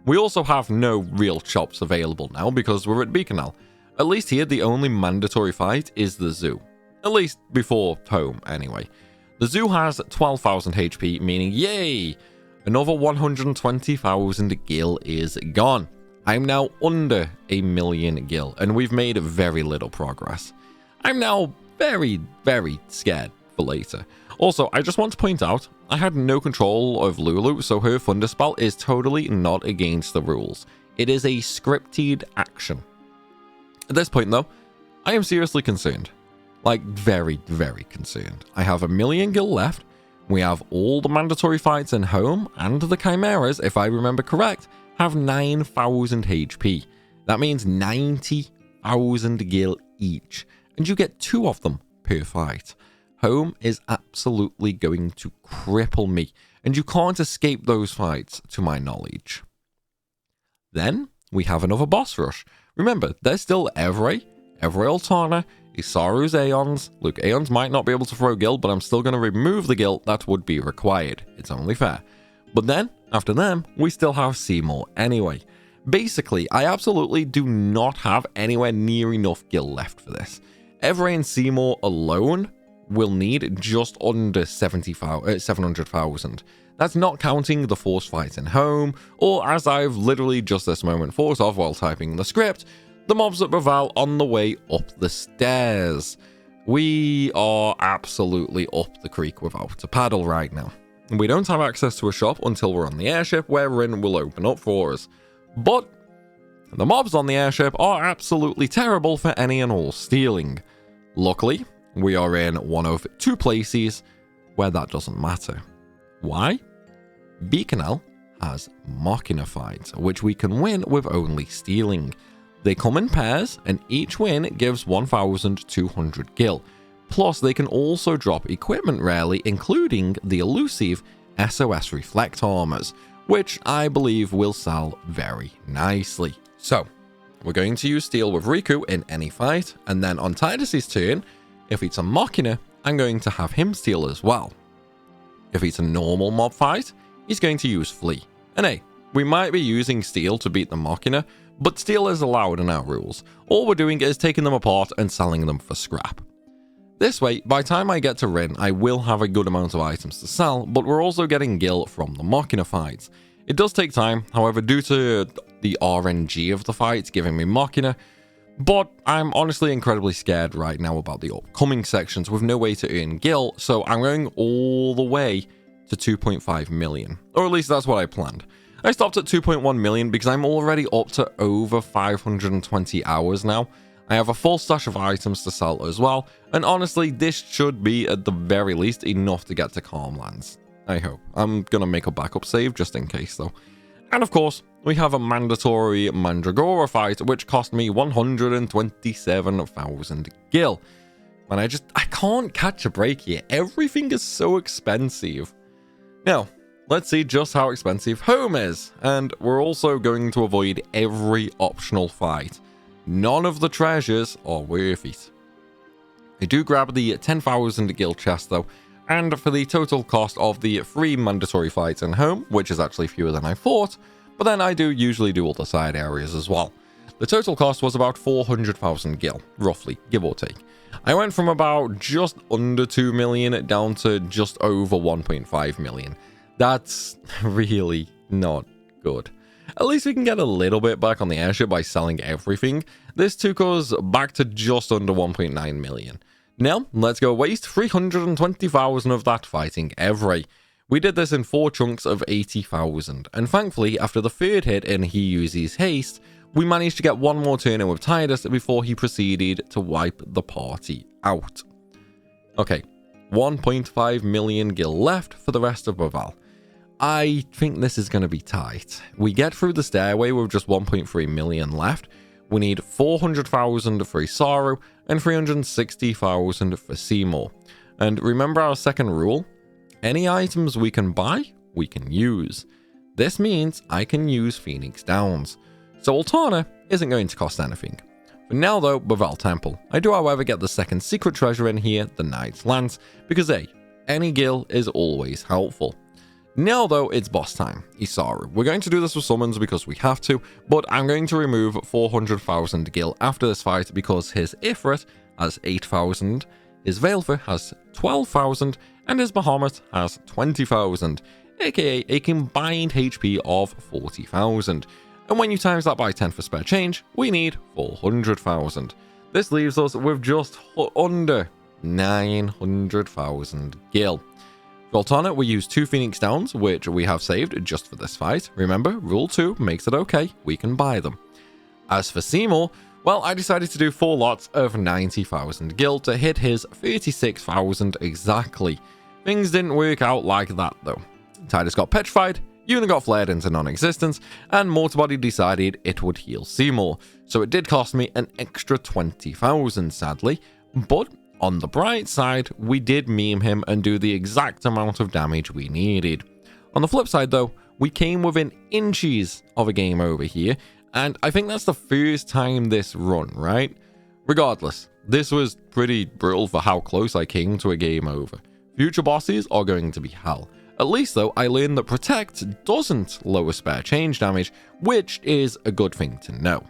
A: We also have no real chops available now because we're at Beacon. At least here the only mandatory fight is the zoo. At least before home, anyway. The zoo has 12,000 HP, meaning yay! Another 120,000 gil is gone. I'm now under a million gil, and we've made very little progress. I'm now very, very scared for later. Also, I just want to point out, I had no control of Lulu, so her Thunderspell is totally not against the rules. It is a scripted action. At this point, though, I am seriously concerned. Like, very, very concerned. I have a million gil left. We have all the mandatory fights in home, and the Chimeras, if I remember correct, have 9,000 HP. That means 90,000 gil each, and you get 2 of them per fight. Home is absolutely going to cripple me, and you can't escape those fights, to my knowledge. Then, we have another boss rush. Remember, there's still Evray Altana, Isaru's Aeons. Look, Aeons might not be able to throw gil, but I'm still going to remove the gil that would be required. It's only fair. But then, after them, we still have Seymour anyway. Basically, I absolutely do not have anywhere near enough gil left for this. Evray and Seymour alone will need just under 700,000. That's not counting the force fight in home, or as I've literally just this moment thought of while typing the script, the mobs at Bevelle on the way up the stairs. We are absolutely up the creek without a paddle right now. We don't have access to a shop until we're on the airship, where Rin will open up for us. But the mobs on the airship are absolutely terrible for any and all stealing. Luckily, we are in one of 2 places where that doesn't matter. Why? Beacon has Machina fights, which we can win with only stealing. They come in pairs, and each win gives 1,200 gil. Plus, they can also drop equipment rarely, including the elusive SOS Reflect Armors, which I believe will sell very nicely. So, we're going to use Steel with Riku in any fight, and then on Tidus's turn, if it's a Machina, I'm going to have him steal as well. If it's a normal mob fight, he's going to use Flee. And hey, we might be using Steel to beat the Machina, but Steel is allowed in our rules. All we're doing is taking them apart and selling them for scrap. This way, by the time I get to Rin, I will have a good amount of items to sell, but we're also getting gil from the Machina fights. It does take time, however, due to the RNG of the fights giving me Machina, but I'm honestly incredibly scared right now about the upcoming sections with no way to earn gil, so I'm going all the way to 2.5 million. Or at least that's what I planned. I stopped at 2.1 million because I'm already up to over 520 hours now. I have a full stash of items to sell as well, and honestly, this should be at the very least enough to get to Calmlands. I hope. I'm gonna make a backup save just in case though. And of course, we have a mandatory Mandragora fight, which cost me 127,000 gil. And I can't catch a break here. Everything is so expensive. Now, let's see just how expensive home is. And we're also going to avoid every optional fight. None of the treasures are worth it. I do grab the 10,000 gil chest though, and for the total cost of the 3 mandatory fights in home, which is actually fewer than I thought, but then I do usually do all the side areas as well. The total cost was about 400,000 gil, roughly, give or take. I went from about just under 2 million down to just over 1.5 million. That's really not good. At least we can get a little bit back on the airship by selling everything. This took us back to just under 1.9 million. Now, let's go waste 320,000 of that fighting Evray. We did this in 4 chunks of 80,000, and thankfully, after the 3rd hit and he uses haste, we managed to get one more turn in with Tidus before he proceeded to wipe the party out. Okay, 1.5 million gil left for the rest of Bevelle. I think this is going to be tight. We get through the stairway with just 1.3 million left. We need 400,000 for Isaru and 360,000 for Seymour. And remember our second rule? Any items we can buy, we can use. This means I can use Phoenix Downs. So Altana isn't going to cost anything. For now though, Bevelle Temple. I do however get the second secret treasure in here, the Knight's Lance, because any gil is always helpful. Now though, it's boss time, Isaru. We're going to do this with summons because we have to, but I'm going to remove 400,000 gil after this fight because his Ifrit has 8,000, his Veilfer has 12,000, and his Bahamut has 20,000, aka a combined HP of 40,000. And when you times that by 10 for spare change, we need 400,000. This leaves us with just under 900,000 gil. For Alternate, we use 2 Phoenix Downs, which we have saved just for this fight. Remember, rule 2 makes it okay, we can buy them. As for Seymour, well, I decided to do 4 lots of 90,000 gil to hit his 36,000 exactly. Things didn't work out like that though. Tidus got petrified, Yuna got flared into non-existence, and Mortarbody decided it would heal Seymour, so it did cost me an extra 20,000 sadly, but on the bright side, we did meme him and do the exact amount of damage we needed. On the flip side though, we came within inches of a game over here, and I think that's the first time this run, right? Regardless, this was pretty brutal for how close I came to a game over. Future bosses are going to be hell. At least though, I learned that Protect doesn't lower spare change damage, which is a good thing to know.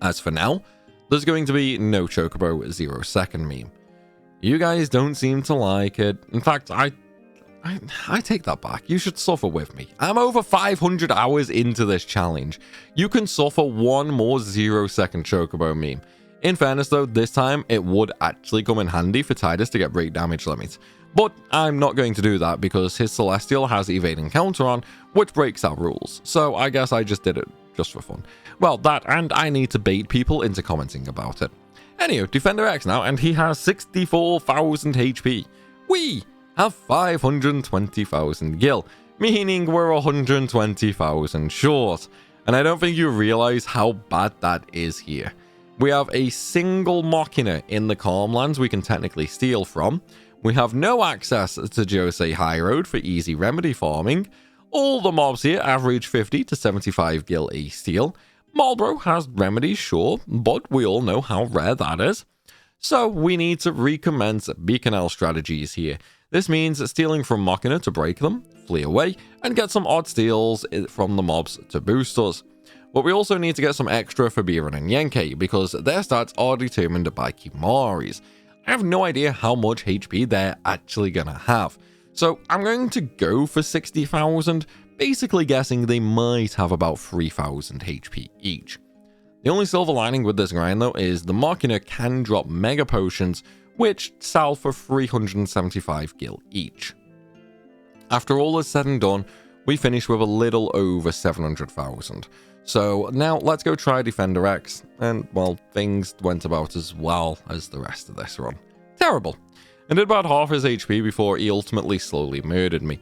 A: As for now, there's going to be no Chocobo 0 second meme. You guys don't seem to like it. In fact, I take that back. You should suffer with me. I'm over 500 hours into this challenge. You can suffer one more 0 second Chocobo meme. In fairness though, this time it would actually come in handy for Tidus to get break damage limits. But I'm not going to do that because his Celestial has evade and counter on, which breaks our rules. So I guess I just did it just for fun. Well, that and I need to bait people into commenting about it. Anyway, Defender X now, and he has 64,000 HP. We have 520,000 gil, meaning we're 120,000 short. And I don't think you realize how bad that is here. We have a single Machina in the Calmlands we can technically steal from. We have no access to Josei Highroad for easy remedy farming. All the mobs here average 50 to 75 gil a steal. Marlborough has remedies, sure, but we all know how rare that is. So we need to recommence Beaconel strategies here. This means stealing from Machina to break them, flee away, and get some odd steals from the mobs to boost us. But we also need to get some extra for Pbird and Yenke, because their stats are determined by Kimahri's. I have no idea how much HP they're actually gonna have. So I'm going to go for 60,000, basically guessing they might have about 3,000 HP each. The only silver lining with this grind though is the Machina can drop Mega Potions, which sell for 375 gil each. After all is said and done, we finish with a little over 700,000. So now let's go try Defender X, and well, things went about as well as the rest of this run. Terrible. I did about half his HP before he ultimately slowly murdered me.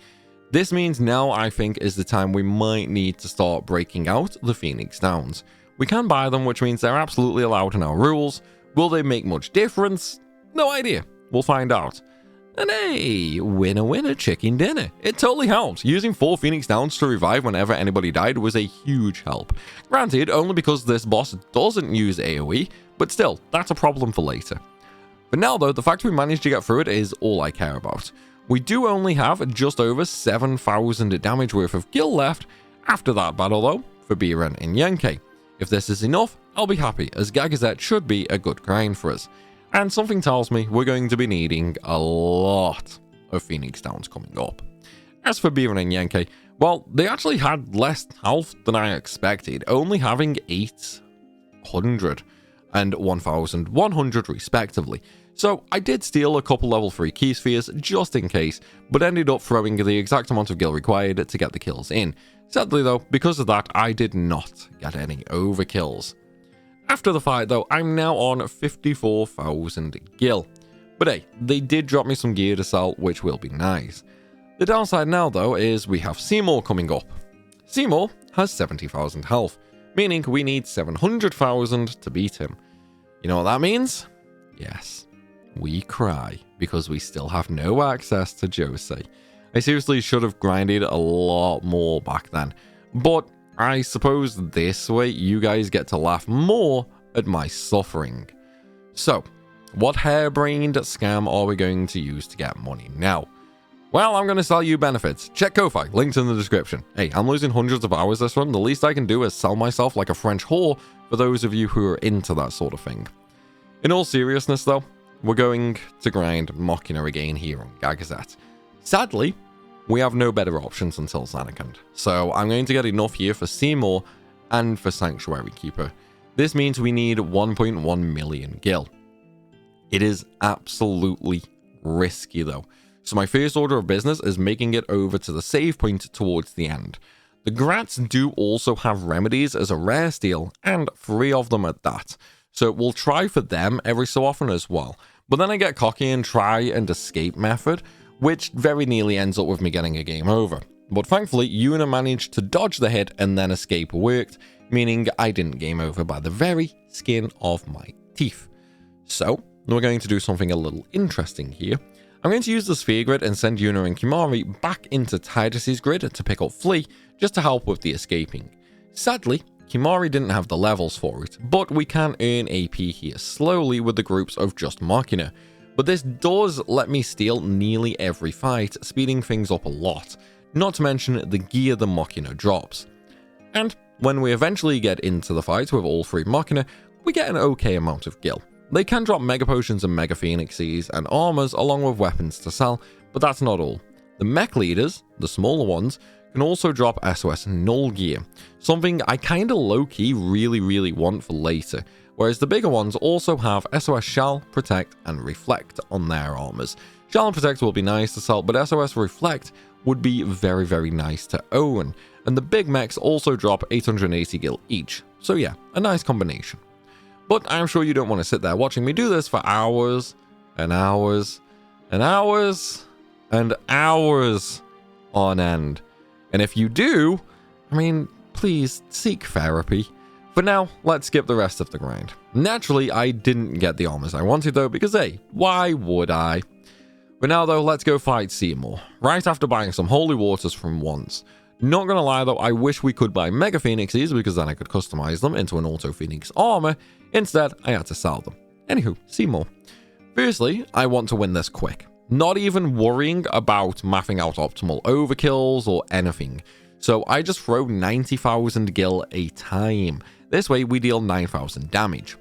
A: This means now I think is the time we might need to start breaking out the Phoenix Downs. We can buy them, which means they're absolutely allowed in our rules. Will they make much difference? No idea. We'll find out. And hey, winner winner chicken dinner. It totally helped. Using 4 Phoenix Downs to revive whenever anybody died was a huge help. Granted, only because this boss doesn't use AoE, but still, that's a problem for later. But now though, the fact we managed to get through it is all I care about. We do only have just over 7,000 damage worth of gil left after that battle though, for Pbird and Yenke. If this is enough, I'll be happy, as Gagazet should be a good grind for us. And something tells me we're going to be needing a lot of Phoenix Downs coming up. As for Pbird and Yenke, well, they actually had less health than I expected, only having 800 and 1,100 respectively. So I did steal a couple level 3 key spheres just in case, but ended up throwing the exact amount of gil required to get the kills in. Sadly though, because of that, I did not get any overkills. After the fight though, I'm now on 54,000 gil. But hey, they did drop me some gear to sell, which will be nice. The downside now though is we have Seymour coming up. Seymour has 70,000 health, meaning we need 700,000 to beat him. You know what that means? Yes, we cry because we still have no access to Jose. I seriously should have grinded a lot more back then, but I suppose this way you guys get to laugh more at my suffering. So, what harebrained scam are we going to use to get money now? Well, I'm going to sell you benefits. Check Ko-Fi, linked in the description. Hey, I'm losing hundreds of hours this run. The least I can do is sell myself like a French whore for those of you who are into that sort of thing. In all seriousness though, we're going to grind Machina again here on Gagazet. Sadly, we have no better options until Zanarkand, so I'm going to get enough here for Seymour and for Sanctuary Keeper. This means we need 1.1 million gil. It is absolutely risky though, so my first order of business is making it over to the save point towards the end. The Grats do also have remedies as a rare steal, and 3 of them at that, so we'll try for them every so often as well. But then I get cocky and try and escape method, which very nearly ends up with me getting a game over. But thankfully, Yuna managed to dodge the hit and then escape worked, meaning I didn't game over by the very skin of my teeth. So, we're going to do something a little interesting here. I'm going to use the sphere grid and send Yuna and Kimahri back into Tidus's grid to pick up Flea, just to help with the escaping. Sadly, Kimahri didn't have the levels for it, but we can earn AP here slowly with the groups of just Machina. But this does let me steal nearly every fight, speeding things up a lot, not to mention the gear the Machina drops. And when we eventually get into the fight with all 3 Machina, we get an okay amount of gil. They can drop Mega Potions and Mega Phoenixes and armors along with weapons to sell, but that's not all. The mech leaders, the smaller ones, can also drop SOS null gear, something I kinda low-key really want for later, whereas the bigger ones also have SOS Shell, Protect, and Reflect on their armors. Shell and Protect will be nice to sell, but SOS Reflect would be very nice to own, and the big mechs also drop 880 gil each, so yeah, a nice combination. But I'm sure you don't want to sit there watching me do this for hours and hours and hours and hours on end. And if you do, I mean, please seek therapy. For now, let's skip the rest of the grind. Naturally, I didn't get the armors I wanted though, because hey, why would I? For now though, let's go fight Seymour, right after buying some holy waters from once. Not gonna lie though, I wish we could buy Mega Phoenixes because then I could customize them into an Auto Phoenix armor. Instead, I had to sell them. Anywho, Seymour. Firstly, I want to win this quick. Not even worrying about mathing out optimal overkills or anything. So I just throw 90,000 gil a time. This way we deal 9,000 damage.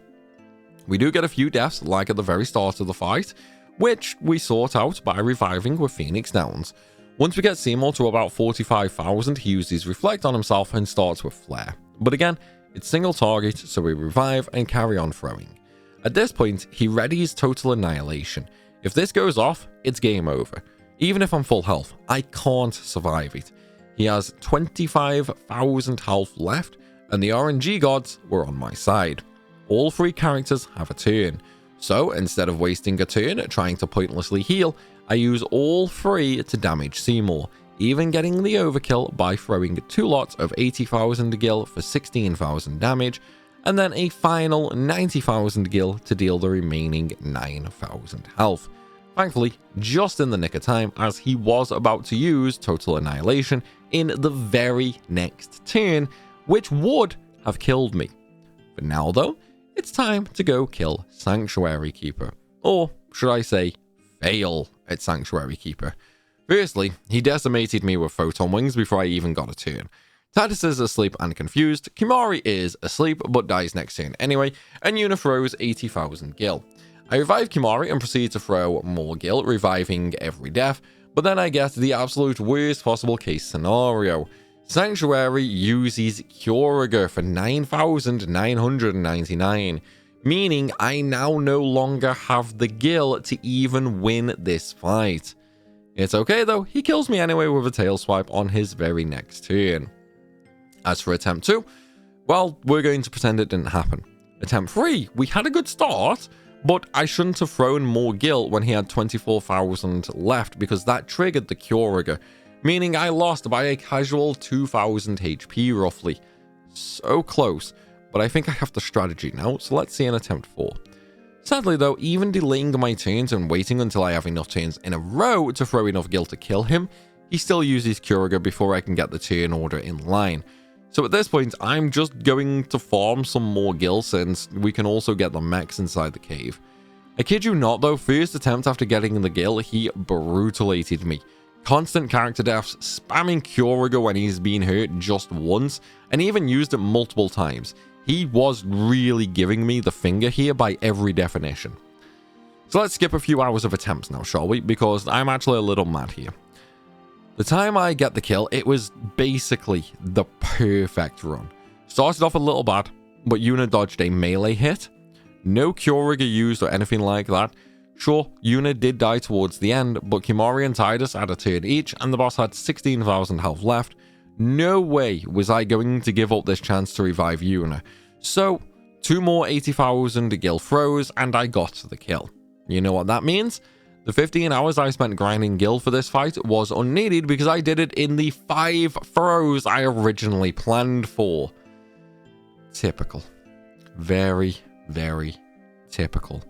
A: We do get a few deaths like at the very start of the fight, which we sort out by reviving with Phoenix Downs. Once we get Seymour to about 45,000, he uses Reflect on himself and starts with Flare. But again, it's single target, so we revive and carry on throwing. At this point, he readies Total Annihilation. If this goes off, it's game over. Even if I'm full health, I can't survive it. He has 25,000 health left, and the RNG gods were on my side. All 3 characters have a turn, so instead of wasting a turn trying to pointlessly heal, I use all 3 to damage Seymour, even getting the overkill by throwing 2 lots of 80,000 gil for 16,000 damage, and then a final 90,000 gil to deal the remaining 9,000 health. Thankfully, just in the nick of time, as he was about to use Total Annihilation in the very next turn, which would have killed me. For now though, it's time to go kill Sanctuary Keeper. Or should I say, fail at Sanctuary Keeper. Firstly, he decimated me with Photon Wings before I even got a turn. Tidus is asleep and confused, Kimahri is asleep but dies next turn anyway, and Yuna throws 80,000 gil. I revive Kimahri and proceed to throw more gil, reviving every death, but then I get the absolute worst possible case scenario. Sanctuary uses Curaga for 9,999, meaning I now no longer have the gil to even win this fight. It's okay though, he kills me anyway with a tail swipe on his very next turn. As for attempt 2, well, we're going to pretend it didn't happen. Attempt 3, we had a good start, but I shouldn't have thrown more gil when he had 24,000 left because that triggered the Curiga, meaning I lost by a casual 2,000 HP roughly. So close, but I think I have the strategy now, so let's see an attempt 4. Sadly though, even delaying my turns and waiting until I have enough turns in a row to throw enough gil to kill him, he still uses Curiga before I can get the turn order in line. So at this point, I'm just going to farm some more gil since we can also get the mechs inside the cave. I kid you not though, first attempt after getting the gil, he brutalated me. Constant character deaths, spamming Curiga when he's been hurt just once, and even used it multiple times. He was really giving me the finger here by every definition. So let's skip a few hours of attempts now, shall we? Because I'm actually a little mad here. The time I get the kill, it was basically the perfect run. Started off a little bad, but Yuna dodged a melee hit. No Curiga used or anything like that. Sure, Yuna did die towards the end, but Kimari and Tidus had a turn each, and the boss had 16,000 health left. No way was I going to give up this chance to revive Yuna. So, 2 more 80,000 gil throws, and I got the kill. You know what that means? The 15 hours I spent grinding gil for this fight was unneeded because I did it in the 5 throws I originally planned for. Typical. Very, very typical.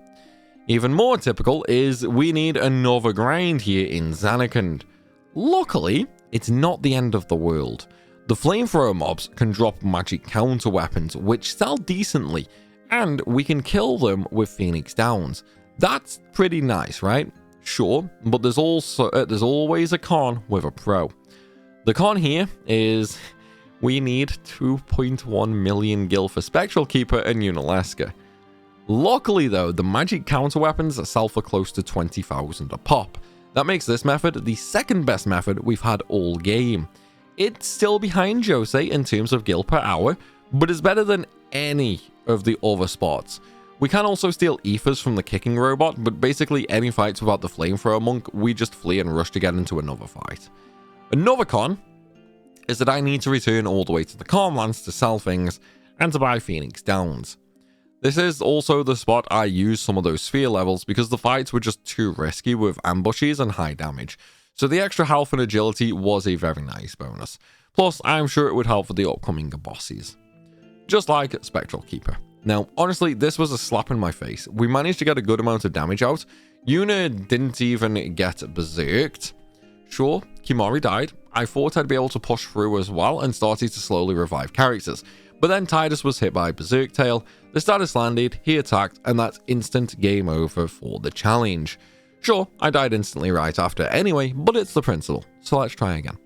A: Even more typical is we need another grind here in Zanarkand. Luckily, it's not the end of the world. The flamethrower mobs can drop magic counter weapons which sell decently, and we can kill them with Phoenix Downs. That's pretty nice, right? Sure, but there's always a con with a pro. The con here is we need 2.1 million gil for Spectral Keeper and Yunalesca. Luckily though, the magic counter weapons sell for close to 20,000 a pop. That makes this method the second best method we've had all game. It's still behind Jose in terms of gil per hour, but it's better than any of the other spots. We can also steal ethers from the kicking robot, but basically any fights without the flamethrower monk, we just flee and rush to get into another fight. Another con is that I need to return all the way to the Calmlands to sell things and to buy Phoenix Downs. This is also the spot I used some of those sphere levels because the fights were just too risky with ambushes and high damage, so the extra health and agility was a very nice bonus. Plus, I'm sure it would help for the upcoming bosses. Just like Spectral Keeper. Now, honestly, this was a slap in my face. We managed to get a good amount of damage out. Yuna didn't even get berserked. Sure, Kimari died. I thought I'd be able to push through as well and started to slowly revive characters. But then Tidus was hit by Berserk Tail, the status landed, he attacked, and that's instant game over for the challenge. Sure, I died instantly right after anyway, but it's the principle. So let's try again.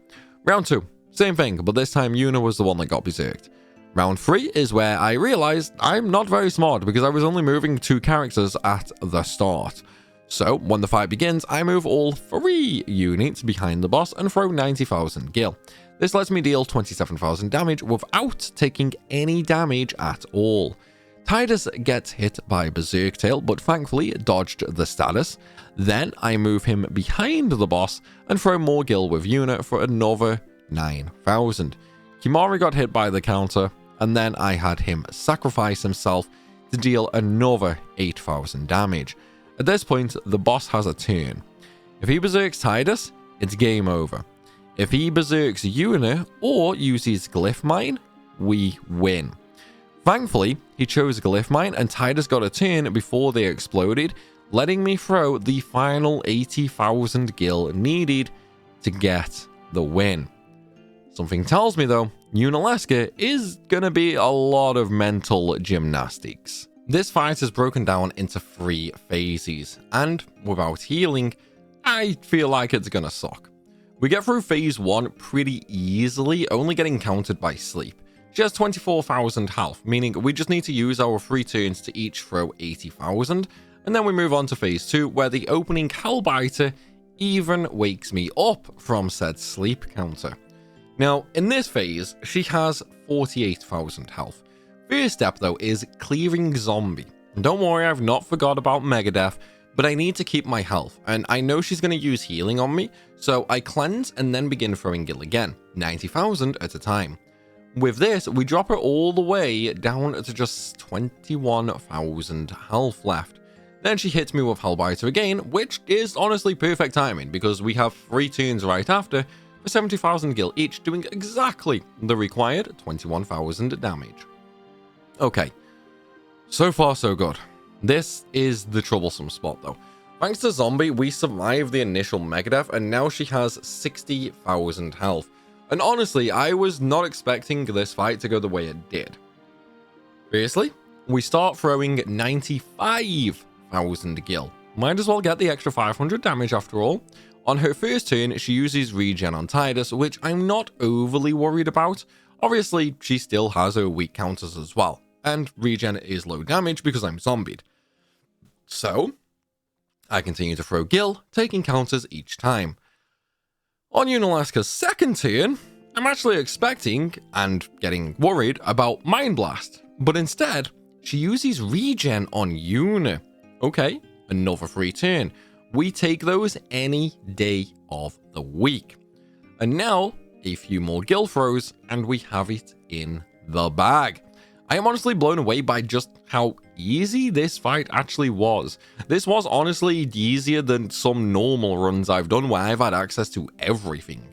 A: Round 2, same thing, but this time Yuna was the one that got berserked. Round 3 is where I realized I'm not very smart because I was only moving 2 characters at the start. So when the fight begins, I move all 3 units behind the boss and throw 90,000 gil. This lets me deal 27,000 damage without taking any damage at all. Tidus gets hit by Berserk Tail, but thankfully dodged the status. Then I move him behind the boss and throw more gil with Yuna for another 9,000. Kimari got hit by the counter, and then I had him sacrifice himself to deal another 8,000 damage. At this point, the boss has a turn. If he berserks Tidus, it's game over. If he berserks Yuna or uses Glyph Mine, we win. Thankfully, he chose Glyph Mine and Tidus got a turn before they exploded, letting me throw the final 80,000 gil needed to get the win. Something tells me though, Yunalesca is gonna be a lot of mental gymnastics. This fight is broken down into 3 phases, and without healing, I feel like it's gonna suck. We get through phase 1 pretty easily, only getting countered by sleep. She has 24,000 health, meaning we just need to use our 3 turns to each throw 80,000, and then we move on to phase 2, where the opening Hellbiter even wakes me up from said sleep counter. Now, in this phase, she has 48,000 health. First step though is clearing zombie. Don't worry, I've not forgot about Megadeth, but I need to keep my health, and I know she's going to use healing on me, so I cleanse and then begin throwing Gil again, 90,000 at a time. With this, we drop her all the way down to just 21,000 health left. Then she hits me with Hellbiter again, which is honestly perfect timing, because we have 3 turns right after, for 70,000 Gil each, doing exactly the required 21,000 damage. Okay, so far so good. This is the troublesome spot though. Thanks to Zombie, we survived the initial Megadeth, and now she has 60,000 health. And honestly, I was not expecting this fight to go the way it did. Firstly, we start throwing 95,000 Gil. Might as well get the extra 500 damage after all. On her first turn, she uses regen on Tidus, which I'm not overly worried about. Obviously, she still has her weak counters as well, and regen is low damage because I'm zombied. So, I continue to throw Gil, taking counters each time. On Yunalesca's second turn, I'm actually expecting and getting worried about Mind Blast, but instead, she uses regen on Yuna. Okay, another free turn. We take those any day of the week. And now, a few more Gil throws, and we have it in the bag. I am honestly blown away by just how easy this fight actually was. This was honestly easier than some normal runs I've done where I've had access to everything.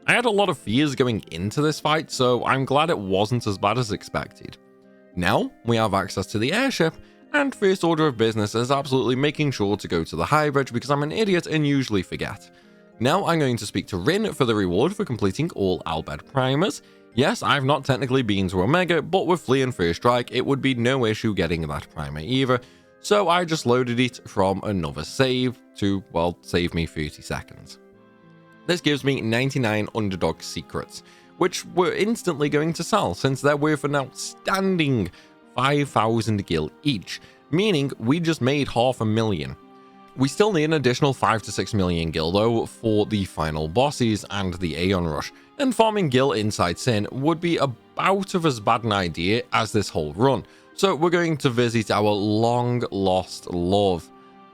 A: I had a lot of fears going into this fight, so I'm glad it wasn't as bad as expected. Now, we have access to the airship, and first order of business is absolutely making sure to go to the high bridge because I'm an idiot and usually forget. Now I'm going to speak to Rin for the reward for completing all Albed primers. Yes, I've not technically been to Omega, but with Flea and First Strike, it would be no issue getting that primer either, so I just loaded it from another save to, well, save me 30 seconds. This gives me 99 Underdog Secrets, which we're instantly going to sell since they're worth an outstanding 5,000 Gil each, meaning we just made 500,000. We still need an additional 5 to 6 million Gil though for the final bosses and the Aeon Rush, and farming Gil inside Sin would be about of as bad an idea as this whole run, so we're going to visit our long lost love,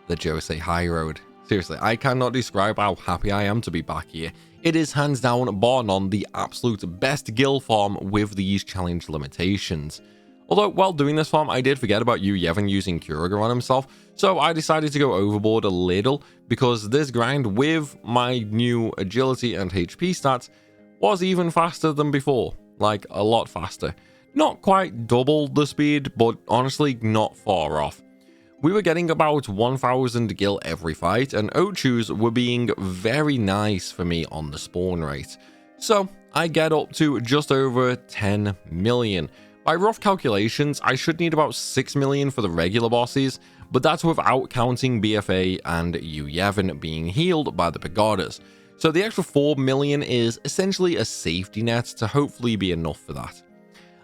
A: the Jose Highroad. Seriously, I cannot describe how happy I am to be back here. It is hands down bar none the absolute best Gil farm with these challenge limitations. Although, while doing this farm, I did forget about Yu Yevon using Kuriga on himself, so I decided to go overboard a little, because this grind with my new agility and HP stats was even faster than before, like a lot faster. Not quite double the speed, but honestly not far off. We were getting about 1,000 Gil every fight, and Ochus were being very nice for me on the spawn rate. So, I get up to just over 10 million. By rough calculations, I should need about 6 million for the regular bosses, but that's without counting BFA and Yu Yevon being healed by the Pagodas. So the extra 4 million is essentially a safety net to hopefully be enough for that.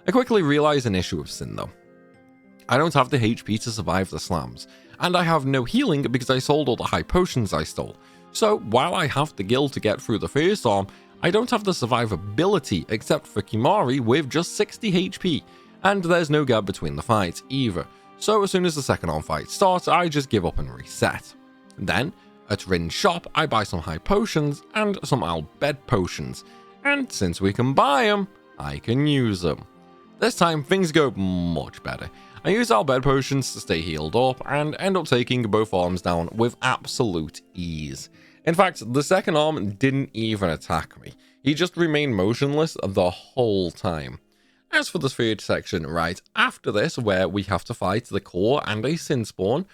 A: I quickly realize an issue with Sin though. I don't have the HP to survive the slams, and I have no healing because I sold all the high potions I stole. So while I have the Gil to get through the first arm, I don't have the survivability except for Kimari with just 60 HP, and there's no gap between the fights either, so as soon as the second arm fight starts, I just give up and reset. Then, at Rin's shop, I buy some high potions and some Albed potions, and since we can buy them, I can use them. This time, things go much better. I use Albed potions to stay healed up, and end up taking both arms down with absolute ease. In fact, the second arm didn't even attack me. He just remained motionless the whole time. As for the third section right after this, where we have to fight the core and a Sin Spawn,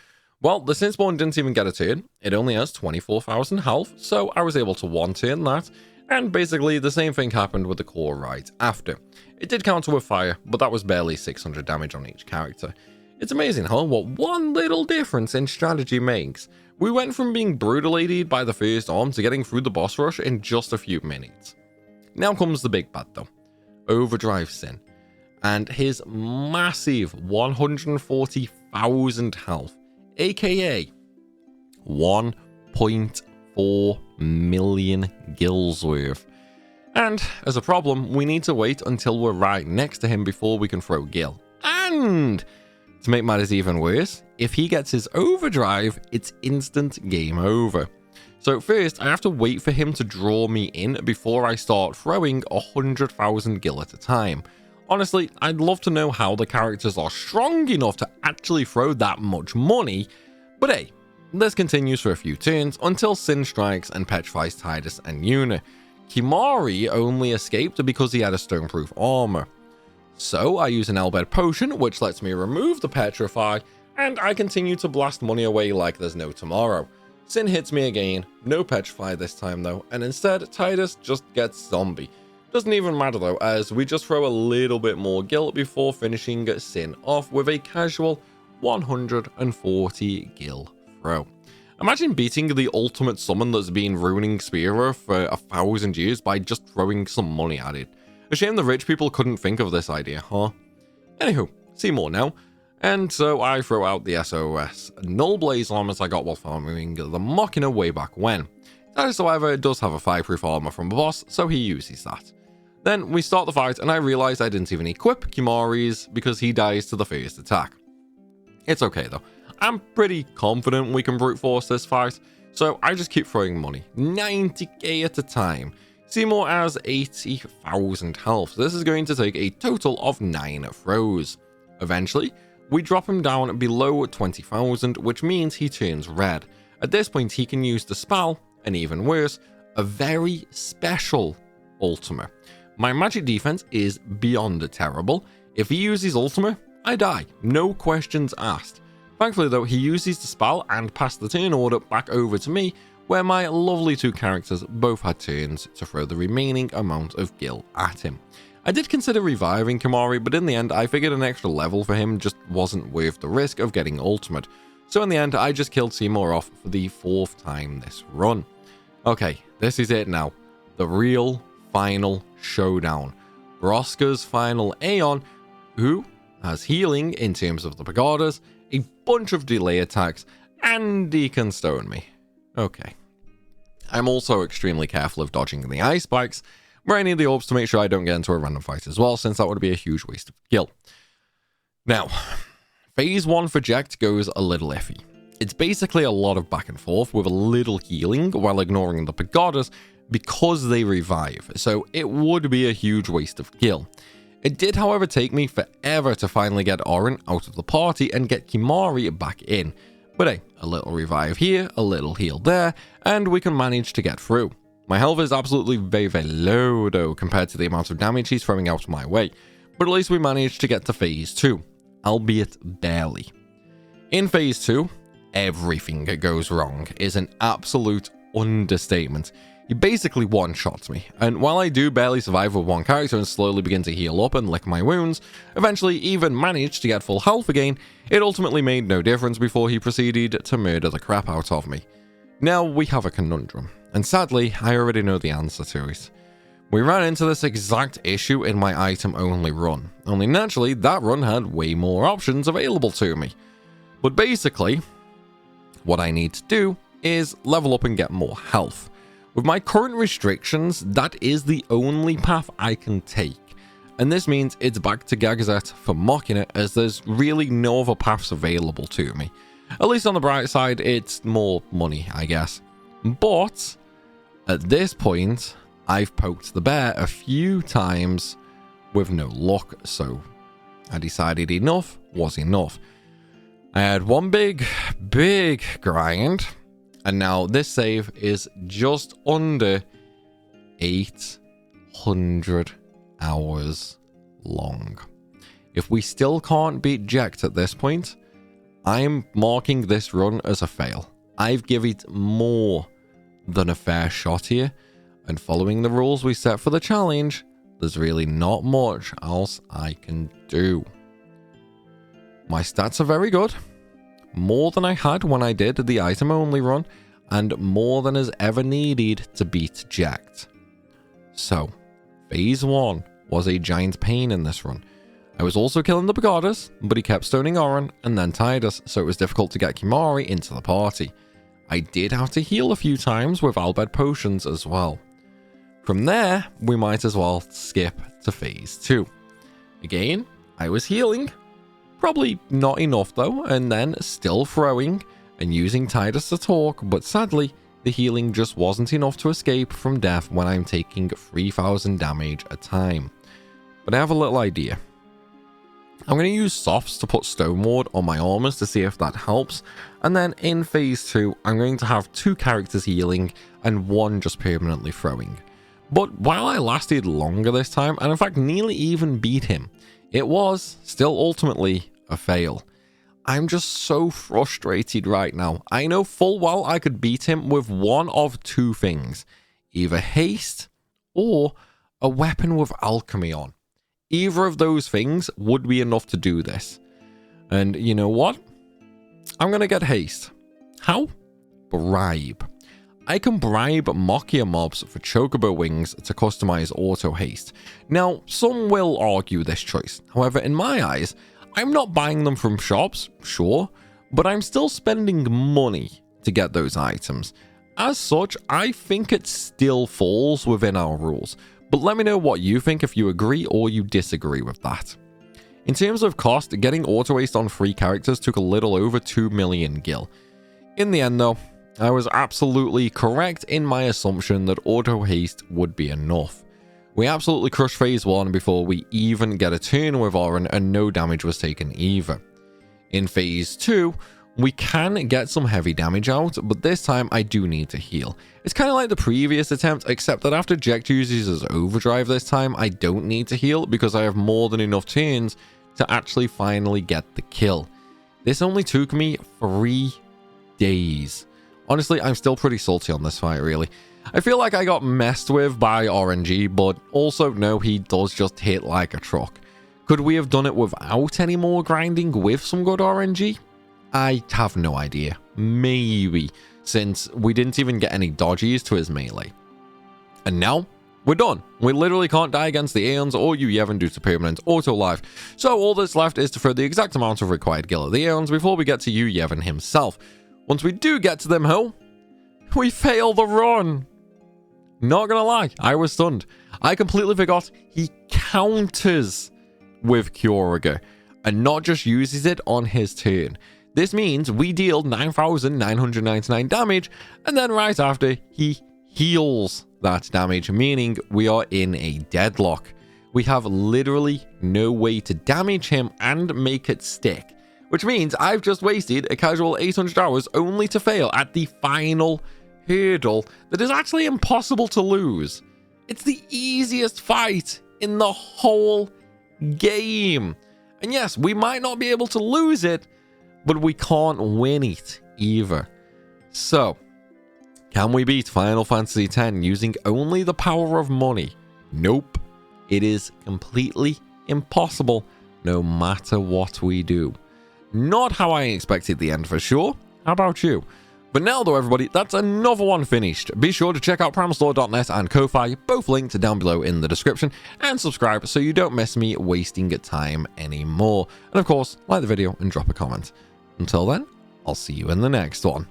A: well, the Sin Spawn didn't even get a turn. It only has 24,000 health, so I was able to one-turn that, and basically the same thing happened with the core right after. It did counter with fire, but that was barely 600 damage on each character. It's amazing, huh, what one little difference in strategy makes. We went from being brutalated by the first arm to getting through the boss rush in just a few minutes. Now comes the big bad though, Overdrive Sin, and his massive 140,000 health, aka 1.4 million Gils worth. And as a problem, we need to wait until we're right next to him before we can throw Gil. And To make matters even worse, if he gets his overdrive, it's instant game over. So first, I have to wait for him to draw me in before I start throwing 100,000 gil at a time. Honestly, I'd love to know how the characters are strong enough to actually throw that much money, but hey, this continues for a few turns until Sin strikes and petrifies Tidus and Yuna. Kimahri only escaped because he had a stoneproof armor. So I use an Elbed potion, which lets me remove the petrify, and I continue to blast money away like there's no tomorrow. Sin hits me again, no petrify this time though, and instead Tidus just gets zombie. Doesn't even matter though, as we just throw a little bit more gil before finishing Sin off with a casual 140 gil throw. Imagine beating the ultimate summon that's been ruining Spearer for 1,000 years by just throwing some money at it. A shame the rich people couldn't think of this idea, huh? Anywho, Seymour now. And so I throw out the SOS Null Blaze armors I got while farming the Machina way back when. Tidus, however, does have a fireproof armor from the boss, so he uses that. Then we start the fight and I realize I didn't even equip Kimahri's because he dies to the first attack. It's okay though. I'm pretty confident we can brute force this fight, so I just keep throwing money, 90k at a time. Seymour has 80,000 health, so this is going to take a total of 9 throws. Eventually, we drop him down below 20,000, which means he turns red. At this point, he can use the spell, and even worse, a very special ultimate. My magic defense is beyond terrible. If he uses ultimate, I die, no questions asked. Thankfully though, he uses the spell and passed the turn order back over to me, where my lovely two characters both had turns to throw the remaining amount of gil at him. I did consider reviving Kimahri, but in the end I figured an extra level for him just wasn't worth the risk of getting ultimate. So in the end I just killed Seymour off for the 4th time this run. Okay, this is it now. The real final showdown. Broska's final Aeon, who has healing in terms of the Pagodas, a bunch of delay attacks, and he can stone me. Okay. I'm also extremely careful of dodging the ice spikes, where I need the orbs to make sure I don't get into a random fight as well, since that would be a huge waste of gil. Now, phase 1 for Jekt goes a little iffy. It's basically a lot of back and forth with a little healing while ignoring the Pagodas because they revive, so it would be a huge waste of gil. It did, however, take me forever to finally get Orin out of the party and get Kimahri back in. But hey, a little revive here, a little heal there, and we can manage to get through. My health is absolutely very, very low though compared to the amount of damage he's throwing out my way. But at least we managed to get to phase 2, albeit barely. In phase 2, everything that goes wrong is an absolute understatement. He basically one-shots me, and while I do barely survive with one character and slowly begin to heal up and lick my wounds, eventually even managed to get full health again, it ultimately made no difference before he proceeded to murder the crap out of me. Now we have a conundrum, and sadly I already know the answer to it. We ran into this exact issue in my item-only run, only naturally that run had way more options available to me. But basically, what I need to do is level up and get more health. With my current restrictions, that is the only path I can take, and this means it's back to Gagazet for Machina, as there's really no other paths available to me. At least on the bright side, it's more money, I guess. But at this point, I've poked the bear a few times with no luck, so I decided enough was enough. I had one big grind, and now this save is just under 800 hours long. If we still can't beat Jekt at this point, I'm marking this run as a fail. I've given it more than a fair shot here, and following the rules we set for the challenge, there's really not much else I can do. My stats are very good. More than I had when I did the item-only run, and more than is ever needed to beat Jekt. So, phase 1 was a giant pain in this run. I was also killing the Pagodas, but he kept stoning Orin and then Tidus, so it was difficult to get Kimahri into the party. I did have to heal a few times with Albed potions as well. From there, we might as well skip to phase 2. Again, I was healing Probably not enough though, and then still throwing and using Tidus to talk, but sadly, the healing just wasn't enough to escape from death when I'm taking 3000 damage a time. But I have a little idea. I'm going to use softs to put Stone Ward on my armors to see if that helps, and then in phase 2, I'm going to have 2 characters healing and 1 just permanently throwing. But while I lasted longer this time, and in fact nearly even beat him, it was still ultimately a fail. I'm just so frustrated right now. I know full well I could beat him with one of 2 things. Either haste or a weapon with alchemy on. Either of those things would be enough to do this. And you know what? I'm going to get haste. How? Bribe. I can bribe Machia mobs for Chocobo wings to customize auto haste. Now, some will argue this choice. However, in my eyes, I'm not buying them from shops, sure, but I'm still spending money to get those items. As such, I think it still falls within our rules, but let me know what you think if you agree or you disagree with that. In terms of cost, getting auto haste on 3 characters took a little over 2 million gil. In the end though, I was absolutely correct in my assumption that auto haste would be enough. We absolutely crushed phase 1 before we even get a turn with Oren, and no damage was taken either. In phase 2, we can get some heavy damage out, but this time I do need to heal. It's kind of like the previous attempt, except that after Jekt uses his overdrive this time, I don't need to heal because I have more than enough turns to actually finally get the kill. This only took me 3 days. Honestly, I'm still pretty salty on this fight, really. I feel like I got messed with by RNG, but also no, he does just hit like a truck. Could we have done it without any more grinding with some good RNG? I have no idea. Maybe, since we didn't even get any dodges to his melee. And now, we're done. We literally can't die against the Aeons or Yu Yevon due to permanent auto life. So all that's left is to throw the exact amount of required gil at the Aeons before we get to Yu Yevon himself. Once we do get to them, though, we fail the run. Not gonna lie, I was stunned. I completely forgot he counters with Curiga and not just uses it on his turn. This means we deal 9,999 damage, and then right after, he heals that damage, meaning we are in a deadlock. We have literally no way to damage him and make it stick, which means I've just wasted a casual 800 hours only to fail at the final hurdle that is actually impossible to lose. It's the easiest fight in the whole game. And yes, we might not be able to lose it, but we can't win it either. So, can we beat Final Fantasy X using only the power of money? Nope. It is completely impossible no matter what we do. Not how I expected the end for sure. How about you? But now though, everybody, that's another one finished. Be sure to check out primalstore.net and Ko-Fi, both linked down below in the description, and subscribe so you don't miss me wasting time anymore. And of course, like the video and drop a comment. Until then, I'll see you in the next one.